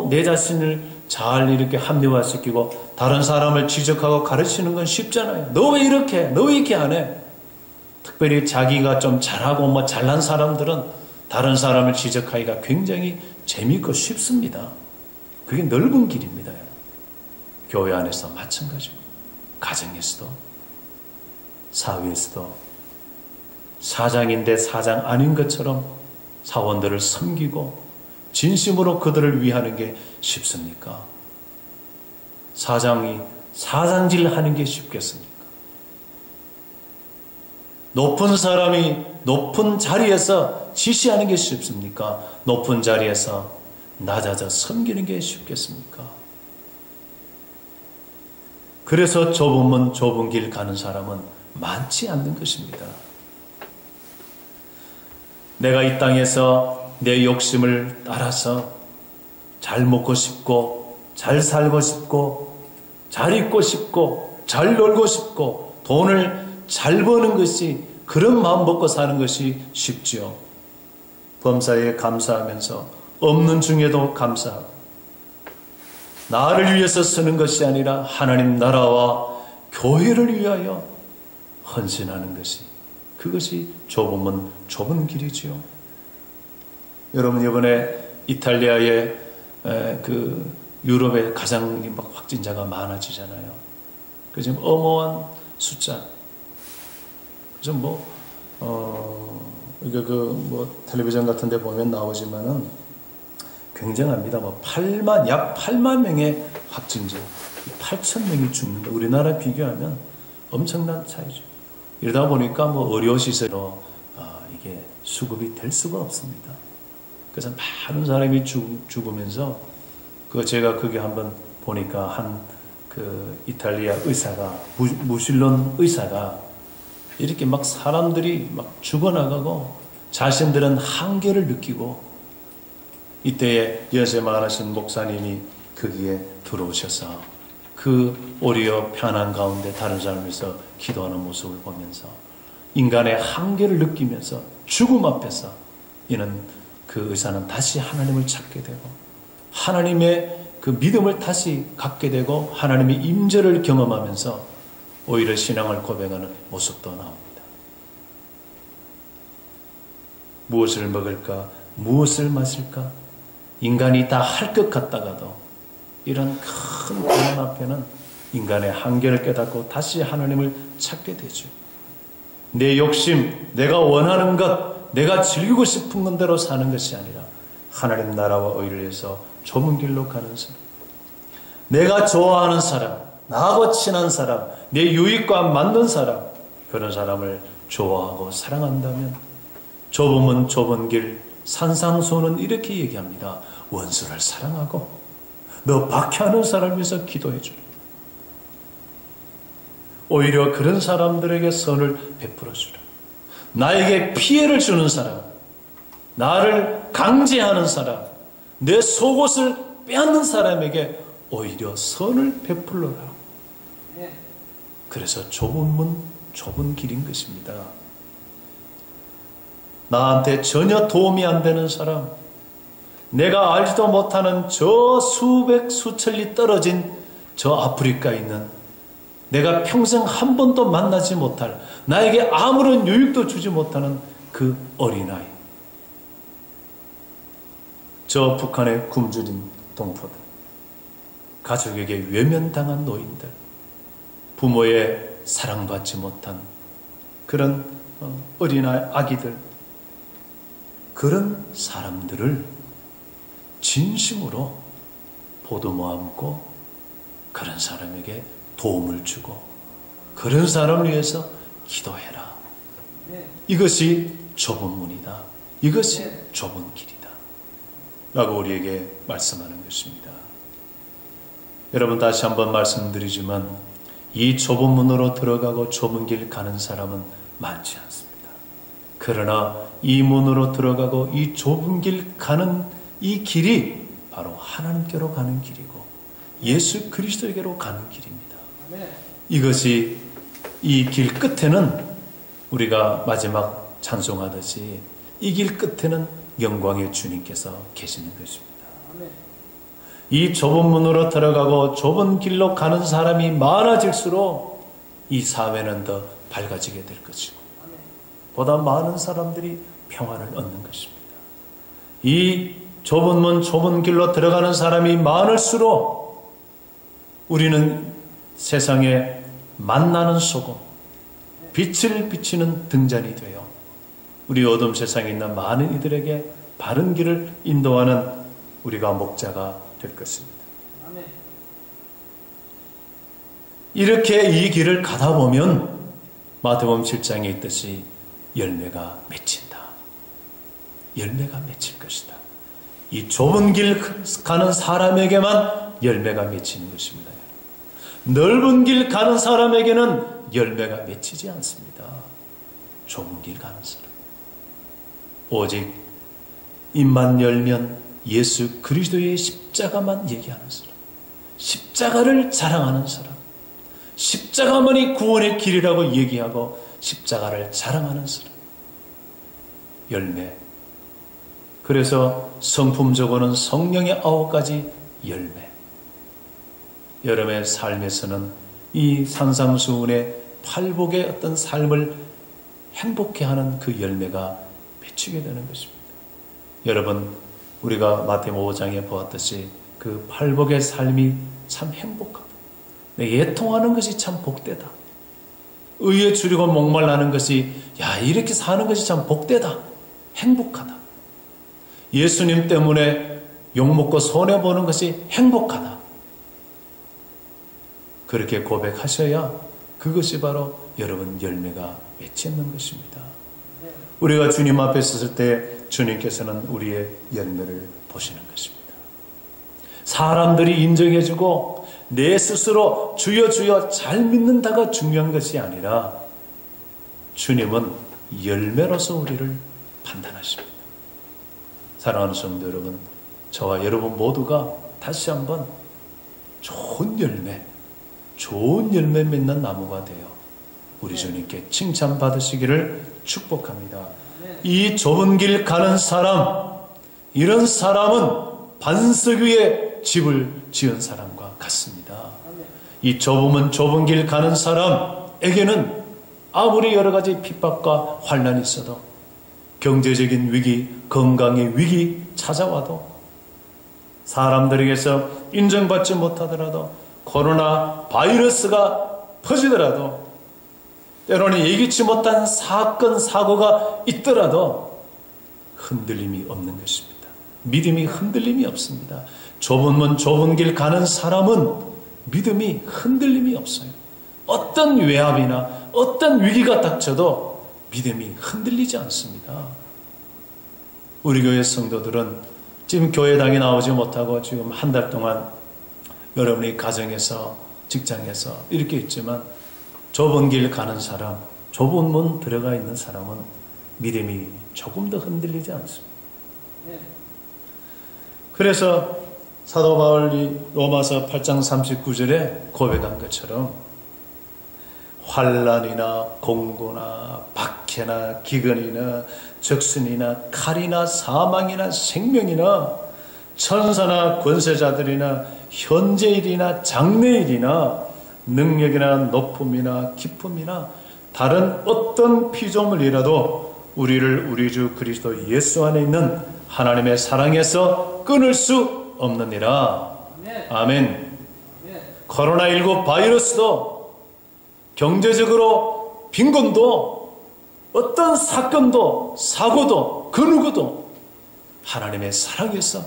내 자신을 잘 이렇게 합리화시키고 다른 사람을 지적하고 가르치는 건 쉽잖아요. 너 왜 이렇게 해? 너 왜 이렇게 안 해? 특별히 자기가 좀 잘하고 잘난 사람들은 다른 사람을 지적하기가 굉장히 재미있고 쉽습니다. 그게 넓은 길입니다. 교회 안에서 마찬가지고 가정에서도 사회에서도 사장인데 사장 아닌 것처럼 사원들을 섬기고 진심으로 그들을 위하는 게 쉽습니까? 사장이 사장질 하는 게 쉽겠습니까? 높은 사람이 높은 자리에서 지시하는 게 쉽습니까? 높은 자리에서 낮아져 섬기는 게 쉽겠습니까? 그래서 좁은 문 좁은 길 가는 사람은 많지 않는 것입니다. 내가 이 땅에서 내 욕심을 따라서 잘 먹고 싶고 잘 살고 싶고 잘 입고 싶고 잘 놀고 싶고 돈을 잘 버는 것이 그런 마음 먹고 사는 것이 쉽지요. 범사에 감사하면서 없는 중에도 감사하고 나를 위해서 쓰는 것이 아니라 하나님 나라와 교회를 위하여 헌신하는 것이 그것이 좁은 문 좁은 길이지요. 여러분 이번에 이탈리아의 유럽의 가장 확진자가 많아지잖아요. 그 지금 어마어마한 숫자. 그래서 텔레비전 같은 데 보면 나오지만은 굉장합니다. 약 8만 명의 확진자, 8천 명이 죽는다. 우리나라 비교하면 엄청난 차이죠. 이러다 보니까 의료시설로 이게 수급이 될 수가 없습니다. 그래서 많은 사람이 죽으면서 제가 그게 한번 보니까 이탈리아 의사가 무신론 의사가 이렇게 사람들이 죽어나가고 자신들은 한계를 느끼고 이때에 연세 많으신 목사님이 거기에 들어오셔서 오히려 편안 가운데 다른 사람에서 기도하는 모습을 보면서 인간의 한계를 느끼면서 죽음 앞에서 그 의사는 다시 하나님을 찾게 되고 하나님의 그 믿음을 다시 갖게 되고 하나님의 임재를 경험하면서 오히려 신앙을 고백하는 모습도 나옵니다. 무엇을 먹을까? 무엇을 마실까? 인간이 다 할 것 같다가도 이런 큰 고난 앞에는 인간의 한계를 깨닫고 다시 하나님을 찾게 되죠. 내 욕심, 내가 원하는 것, 내가 즐기고 싶은 것대로 사는 것이 아니라 하나님 나라와 의를 위해서 좁은 길로 가는 사람, 내가 좋아하는 사람, 나하고 친한 사람, 내 유익과 맞는 사람, 그런 사람을 좋아하고 사랑한다면 좁으면 좁은 길, 산상수훈은 이렇게 얘기합니다. 원수를 사랑하고 너 박해하는 사람을 위해서 기도해 주라. 오히려 그런 사람들에게 선을 베풀어 주라. 나에게 피해를 주는 사람, 나를 강제하는 사람, 내 속옷을 빼앗는 사람에게 오히려 선을 베풀어라. 그래서 좁은 문, 좁은 길인 것입니다. 나한테 전혀 도움이 안 되는 사람, 내가 알지도 못하는 저 수백 수천리 떨어진 저 아프리카에 있는 내가 평생 한 번도 만나지 못할, 나에게 아무런 유익도 주지 못하는 그 어린아이, 저 북한의 굶주린 동포들, 가족에게 외면당한 노인들, 부모의 사랑받지 못한 그런 아기들, 그런 사람들을 진심으로 보듬어 안고 그런 사람에게 도움을 주고 그런 사람을 위해서 기도해라. 이것이 좁은 문이다. 이것이 좁은 길이다. 라고 우리에게 말씀하는 것입니다. 여러분, 다시 한번 말씀드리지만 이 좁은 문으로 들어가고 좁은 길 가는 사람은 많지 않습니다. 그러나 이 문으로 들어가고 이 좁은 길 가는 이 길이 바로 하나님께로 가는 길이고 예수 그리스도에게로 가는 길입니다. 이것이 이 길 끝에는 우리가 마지막 찬송하듯이 이 길 끝에는 영광의 주님께서 계시는 것입니다. 이 좁은 문으로 들어가고 좁은 길로 가는 사람이 많아질수록 이 사회는 더 밝아지게 될 것이고 보다 많은 사람들이 평안을 얻는 것입니다. 이 좁은 문, 좁은 길로 들어가는 사람이 많을수록 우리는 세상에 만나는 소금, 빛을 비치는 등잔이 되어 우리 어둠 세상에 있는 많은 이들에게 바른 길을 인도하는 우리가 목자가 될 것입니다. 이렇게 이 길을 가다 보면 마태복음 7장에 있듯이 열매가 맺힌다. 열매가 맺힐 것이다. 이 좁은 길 가는 사람에게만 열매가 맺히는 것입니다. 넓은 길 가는 사람에게는 열매가 맺히지 않습니다. 좁은 길 가는 사람. 오직 입만 열면 예수 그리스도의 십자가만 얘기하는 사람, 십자가를 자랑하는 사람, 십자가만이 구원의 길이라고 얘기하고 십자가를 자랑하는 사람. 열매. 그래서 성품적으로는 성령의 9가지 열매. 여러분의 삶에서는 이 산상수훈의 팔복의 어떤 삶을 행복해 하는 그 열매가 맺히게 되는 것입니다. 여러분, 우리가 마태복음 5장에 보았듯이 그 팔복의 삶이 참 행복하다. 애통하는 것이 참 복되다. 의에 줄이고 목말라는 것이 이렇게 사는 것이 참 복되다. 행복하다. 예수님 때문에 욕먹고 손해보는 것이 행복하다. 그렇게 고백하셔야 그것이 바로 여러분 열매가 맺히는 것입니다. 우리가 주님 앞에 섰을 때 주님께서는 우리의 열매를 보시는 것입니다. 사람들이 인정해주고 내 스스로 주여 주여 잘 믿는다가 중요한 것이 아니라 주님은 열매로서 우리를 판단하십니다. 사랑하는 성도 여러분, 저와 여러분 모두가 다시 한번 좋은 열매 맺는 나무가 되어 우리 주님께 칭찬받으시기를 축복합니다. 이 좁은 길 가는 사람, 이런 사람은 반석 위에 집을 지은 사람과 같습니다. 이 좁은 길 가는 사람에게는 아무리 여러 가지 핍박과 환난이 있어도, 경제적인 위기, 건강의 위기 찾아와도, 사람들에게서 인정받지 못하더라도, 코로나 바이러스가 퍼지더라도, 때로는 예기치 못한 사건, 사고가 있더라도 흔들림이 없는 것입니다. 믿음이 흔들림이 없습니다. 좁은 문 좁은 길 가는 사람은 믿음이 흔들림이 없어요. 어떤 외압이나 어떤 위기가 닥쳐도 믿음이 흔들리지 않습니다. 우리 교회 성도들은 지금 교회당에 나오지 못하고 지금 한 달 동안 여러분이 가정에서 직장에서 이렇게 있지만 좁은 길 가는 사람, 좁은 문 들어가 있는 사람은 믿음이 조금 더 흔들리지 않습니다. 그래서 사도 바울이 로마서 8장 39절에 고백한 것처럼 환난이나 공고나 박해나 기근이나 적신이나 칼이나 사망이나 생명이나 천사나 권세자들이나 현재일이나 장래일이나 능력이나 높음이나 기쁨이나 다른 어떤 피조물이라도 우리를 우리 주 그리스도 예수 안에 있는 하나님의 사랑에서 끊을 수 없느니라. 아멘. 코로나19 바이러스도 경제적으로 빈곤도 어떤 사건도 사고도 그 누구도 하나님의 사랑에서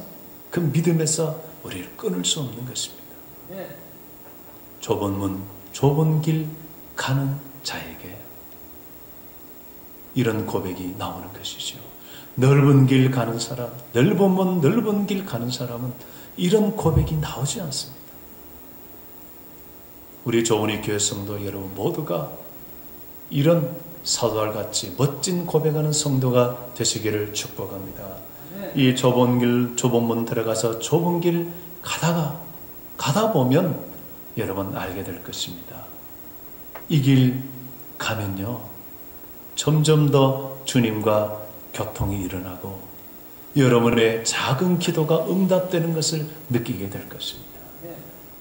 그 믿음에서 우리를 끊을 수 없는 것입니다. 좁은 문 좁은 길 가는 자에게 이런 고백이 나오는 것이죠. 넓은 길 가는 사람, 넓은 문 넓은 길 가는 사람은 이런 고백이 나오지 않습니다. 우리 조은희 교회 성도 여러분 모두가 이런 사도들같이 멋진 고백하는 성도가 되시기를 축복합니다. 이 좁은 길 좁은 문 들어가서 좁은 길 가다 보면 여러분 알게 될 것입니다. 이 길 가면요 점점 더 주님과 교통이 일어나고 여러분의 작은 기도가 응답되는 것을 느끼게 될 것입니다.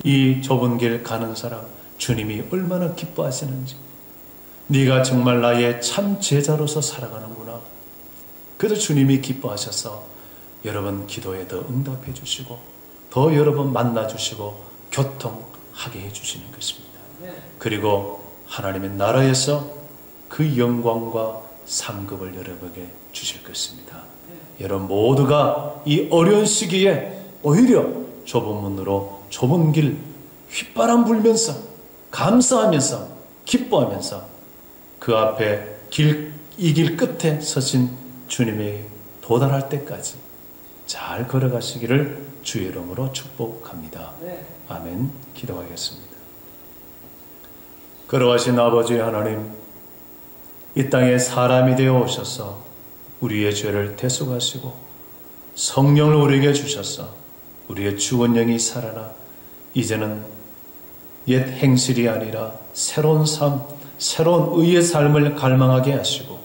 이 좁은 길 가는 사람 주님이 얼마나 기뻐하시는지, 네가 정말 나의 참 제자로서 살아가는구나. 그래도 주님이 기뻐하셔서 여러분 기도에 더 응답해 주시고 더 여러분 만나 주시고 교통하게 해 주시는 것입니다. 그리고 하나님의 나라에서 그 영광과 상급을 여러분에게 주실 것입니다. 여러분 모두가 이 어려운 시기에 오히려 좁은 문으로 좁은 길 휘바람 불면서 감사하면서 기뻐하면서 그 앞에 이 길 끝에 서신 주님의 도달할 때까지 잘 걸어가시기를 주의 이름으로 축복합니다. 아멘. 기도하겠습니다. 걸어가신 아버지 하나님, 이 땅에 사람이 되어 오셔서 우리의 죄를 대속하시고 성령을 우리에게 주셔서 우리의 죽은 영이 살아나 이제는 옛 행실이 아니라 새로운 삶, 새로운 의의 삶을 갈망하게 하시고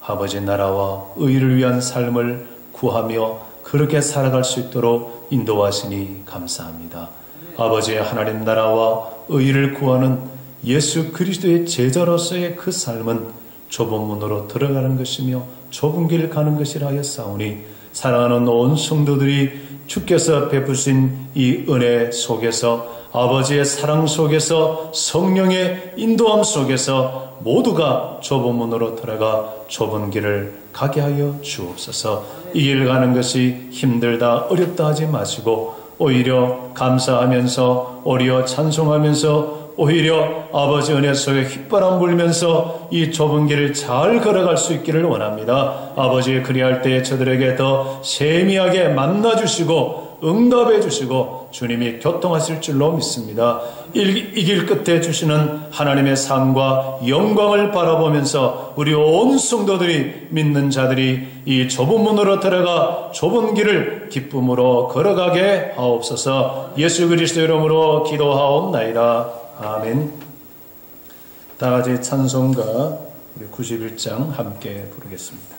아버지 나라와 의를 위한 삶을 구하며 그렇게 살아갈 수 있도록 인도하시니 감사합니다. 아버지 하나님 나라와 의를 구하는 예수 그리스도의 제자로서의 그 삶은 좁은 문으로 들어가는 것이며 좁은 길 가는 것이라 하였사오니 사랑하는 온 성도들이 주께서 베푸신 이 은혜 속에서 아버지의 사랑 속에서 성령의 인도함 속에서 모두가 좁은 문으로 들어가 좁은 길을 가게 하여 주옵소서. 이 길 가는 것이 힘들다 어렵다 하지 마시고 오히려 감사하면서 오히려 찬송하면서 오히려 아버지 은혜 속에 휘바람 불면서 이 좁은 길을 잘 걸어갈 수 있기를 원합니다. 아버지 그리할 때 저들에게 더 세미하게 만나주시고 응답해 주시고 주님이 교통하실 줄로 믿습니다. 이 길 끝에 주시는 하나님의 상과 영광을 바라보면서 우리 온 성도들이 믿는 자들이 이 좁은 문으로 들어가 좁은 길을 기쁨으로 걸어가게 하옵소서. 예수 그리스도 이름으로 기도하옵나이다. 아멘. 다 같이 찬송가 우리 91장 함께 부르겠습니다.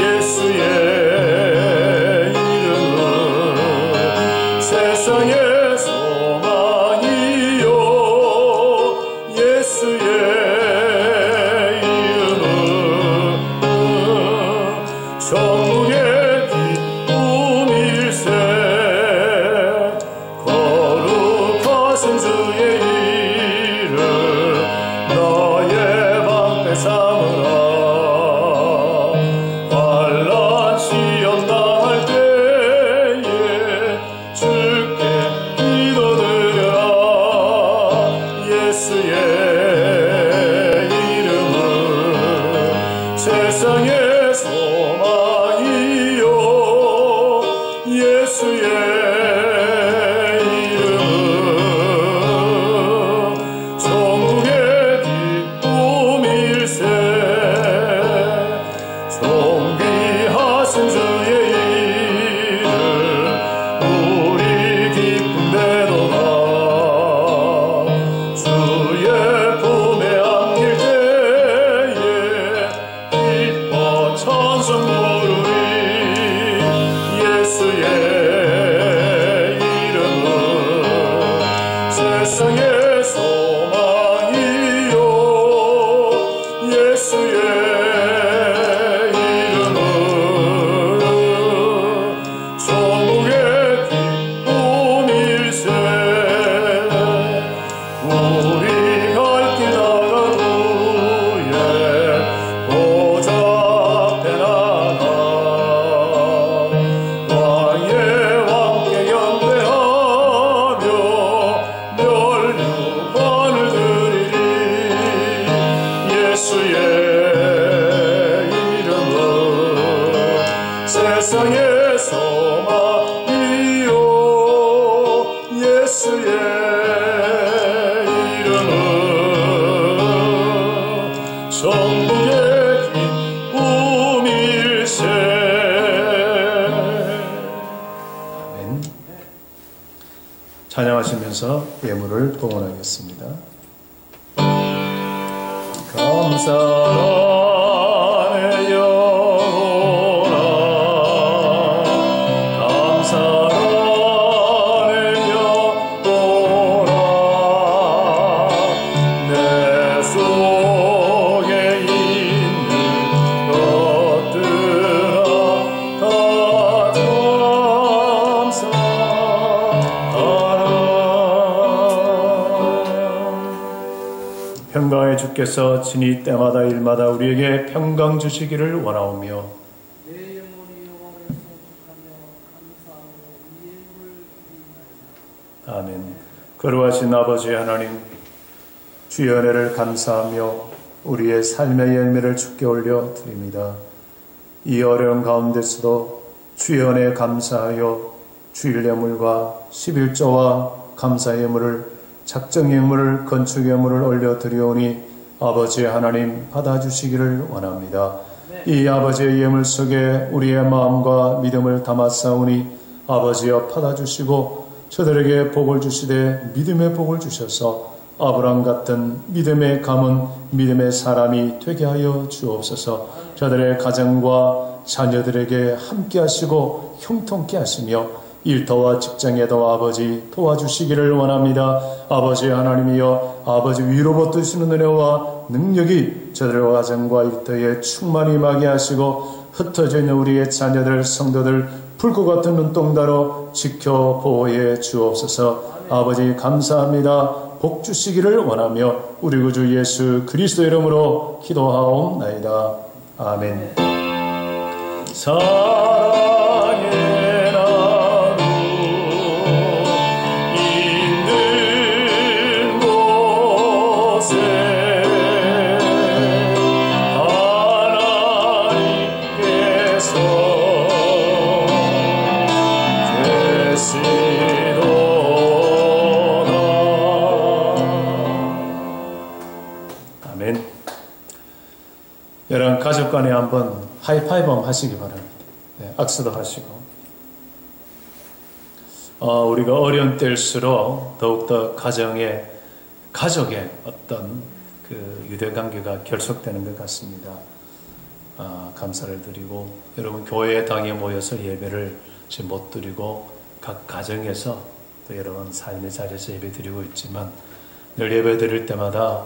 예수의 천국의 기쁨일세. 아멘. 찬양하시면서 예물을 봉헌하겠습니다. 감사하네 영혼아, 감사하네 영혼아, 내 속에 있는 것들아 다 감사하라. 평강의 주께서 친히 때마다 일마다 우리에게 평강 주시기를 원하오며 내 영혼이 여호와를 송축하며 감사하고 예물을 드리나이다. 아멘. 거룩하신 아버지 하나님, 주의 은혜를 감사하며 우리의 삶의 열매를 주께 올려 드립니다. 이 어려운 가운데서도 주의 은혜에 감사하여 주일 예물과 11조와 감사 예물을, 작정 예물을, 건축 예물을 올려 드리오니 아버지 하나님 받아주시기를 원합니다. 이 아버지의 예물 속에 우리의 마음과 믿음을 담았사오니 아버지여 받아주시고 저들에게 복을 주시되 믿음의 복을 주셔서 아브라함 같은 믿음의 가문, 믿음의 사람이 되게 하여 주옵소서. 저들의 가정과 자녀들에게 함께 하시고 형통케 하시며 일터와 직장에도 아버지 도와주시기를 원합니다. 아버지 하나님이여, 아버지 위로부터 주시는 은혜와 능력이 저들의 가정과 일터에 충만히 임하게 하시고 흩어져 있는 우리의 자녀들, 성도들 불꽃 같은 눈동자로 지켜 보호해 주옵소서. 아버지 감사합니다. 복 주시기를 원하며 우리 구주 예수 그리스도 이름으로 기도하옵나이다. 아멘. 사랑의 나루 있는 곳에 하나님께서 계시도다. 아멘. 여러분 가족 간에 한번 하이파이브 한번 하시기 바랍니다. 네, 악수도 하시고. 우리가 어려운 때일수록 더욱더 가정의, 가족의 어떤 그 유대관계가 결속되는 것 같습니다. 감사를 드리고, 여러분 교회에 당에 모여서 예배를 지금 못 드리고 각 가정에서 또 여러분 삶의 자리에서 예배 드리고 있지만 늘 예배 드릴 때마다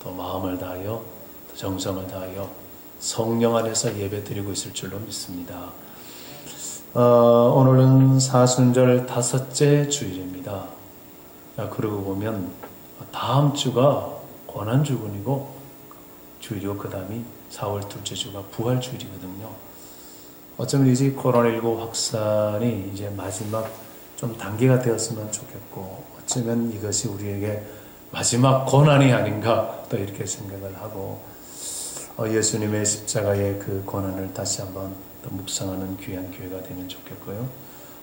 또 마음을 다하여 또 정성을 다하여 성령 안에서 예배 드리고 있을 줄로 믿습니다. 오늘은 사순절 5째 주일입니다. 그러고 보면 다음 주가 고난주군이고 주일이고 그 다음이 4월 둘째 주가 부활주일이거든요. 어쩌면 이제 코로나19 확산이 이제 마지막 좀 단계가 되었으면 좋겠고, 어쩌면 이것이 우리에게 마지막 고난이 아닌가 또 이렇게 생각을 하고, 예수님의 십자가의 그 고난을 다시 한번 또 묵상하는 귀한 교회가 되면 좋겠고요.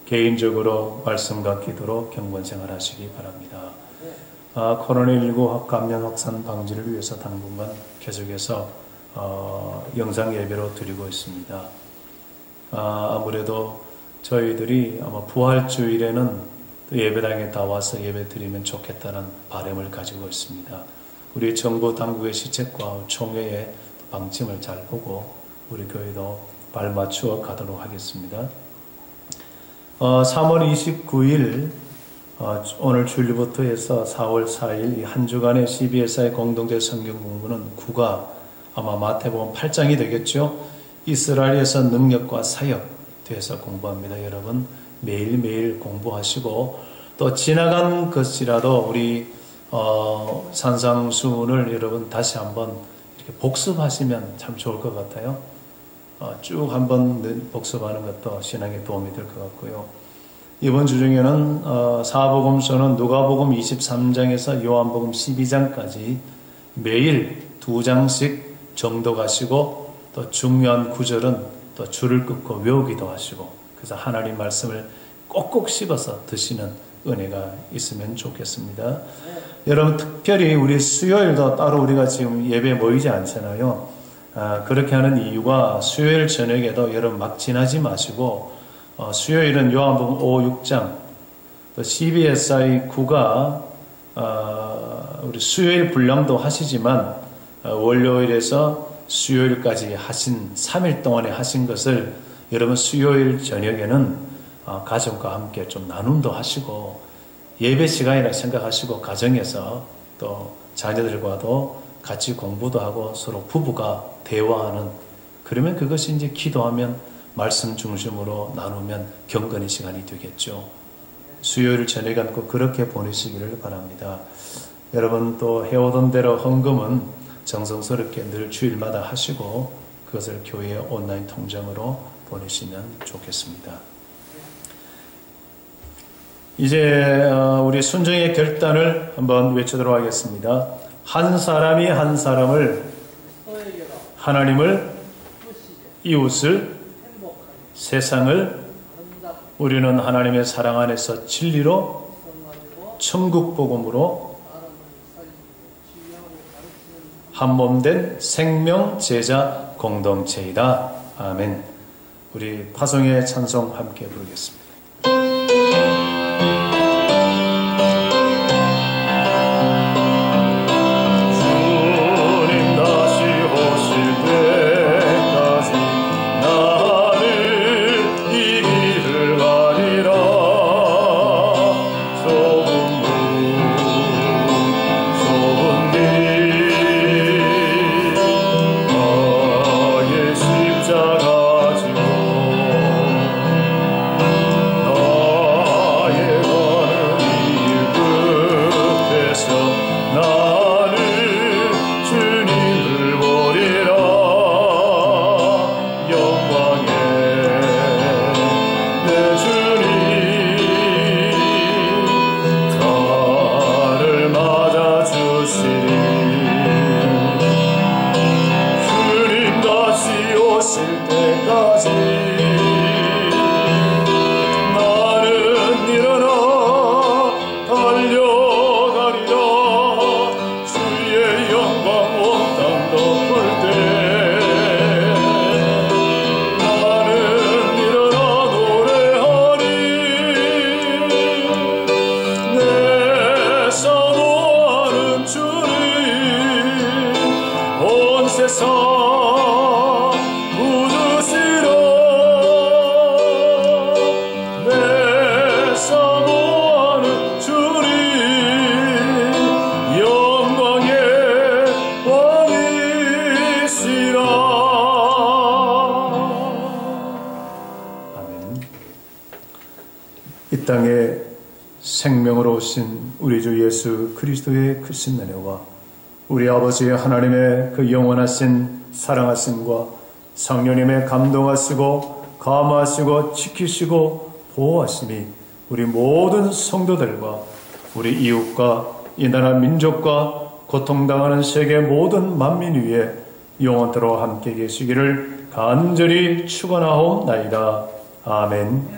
개인적으로 말씀과 기도로 경건생활 하시기 바랍니다. 코로나19 감염 확산 방지를 위해서 당분간 계속해서 영상 예배로 드리고 있습니다. 아무래도 저희들이 아마 부활주일에는 또 예배당에 다 와서 예배 드리면 좋겠다는 바람을 가지고 있습니다. 우리 정부 당국의 시책과 총회의 방침을 잘 보고 우리 교회도 발맞추어 가도록 하겠습니다. 3월 29일 오늘 주일부터 해서 4월 4일 이 한 주간의 CBSI 공동체 성경 공부는 9가 아마 마태복음 8장이 되겠죠. 이스라엘에서 능력과 사역 돼서 공부합니다. 여러분 매일매일 공부하시고, 또 지나간 것이라도 우리 산상수훈을 여러분 다시 한번 이렇게 복습하시면 참 좋을 것 같아요. 쭉 한번 복습하는 것도 신앙에 도움이 될 것 같고요. 이번 주 중에는 사복음서는 누가복음 23장에서 요한복음 12장까지 매일 2장씩 정독하시고, 또 중요한 구절은 또 줄을 끊고 외우기도 하시고, 그래서 하나님 말씀을 꼭꼭 씹어서 드시는 은혜가 있으면 좋겠습니다. 여러분, 특별히 우리 수요일도 따로 우리가 지금 예배 모이지 않잖아요. 그렇게 하는 이유가 수요일 저녁에도 여러분 막 지나지 마시고 수요일은 요한복음 5, 6장 또 CBSI 9가 우리 수요일 분량도 하시지만 월요일에서 수요일까지 하신 3일 동안에 하신 것을 여러분 수요일 저녁에는 가족과 함께 좀 나눔도 하시고 예배 시간이라 생각하시고 가정에서 또 자녀들과도 같이 공부도 하고 서로 부부가 대화하는, 그러면 그것이 이제 기도하면 말씀 중심으로 나누면 경건의 시간이 되겠죠. 수요일 저녁에 꼭 그렇게 보내시기를 바랍니다. 여러분 또 해오던 대로 헌금은 정성스럽게 늘 주일마다 하시고 그것을 교회 온라인 통장으로 보내시면 좋겠습니다. 이제 우리 순종의 결단을 한번 외치도록 하겠습니다. 한 사람이 한 사람을, 하나님을, 이웃을, 세상을 우리는 하나님의 사랑 안에서 진리로 천국 복음으로 한 몸 된 생명 제자 공동체이다. 아멘. 우리 파송의 찬송 함께 부르겠습니다. 이 땅에 생명으로 오신 우리 주 예수 그리스도의 크신 은혜와 우리 아버지 하나님의 그 영원하신 사랑하심과 성령님의 감동하시고 감화하시고 지키시고 보호하심이 우리 모든 성도들과 우리 이웃과 이 나라 민족과 고통당하는 세계 모든 만민 위에 영원토록 함께 계시기를 간절히 축원하옵나이다. 아멘.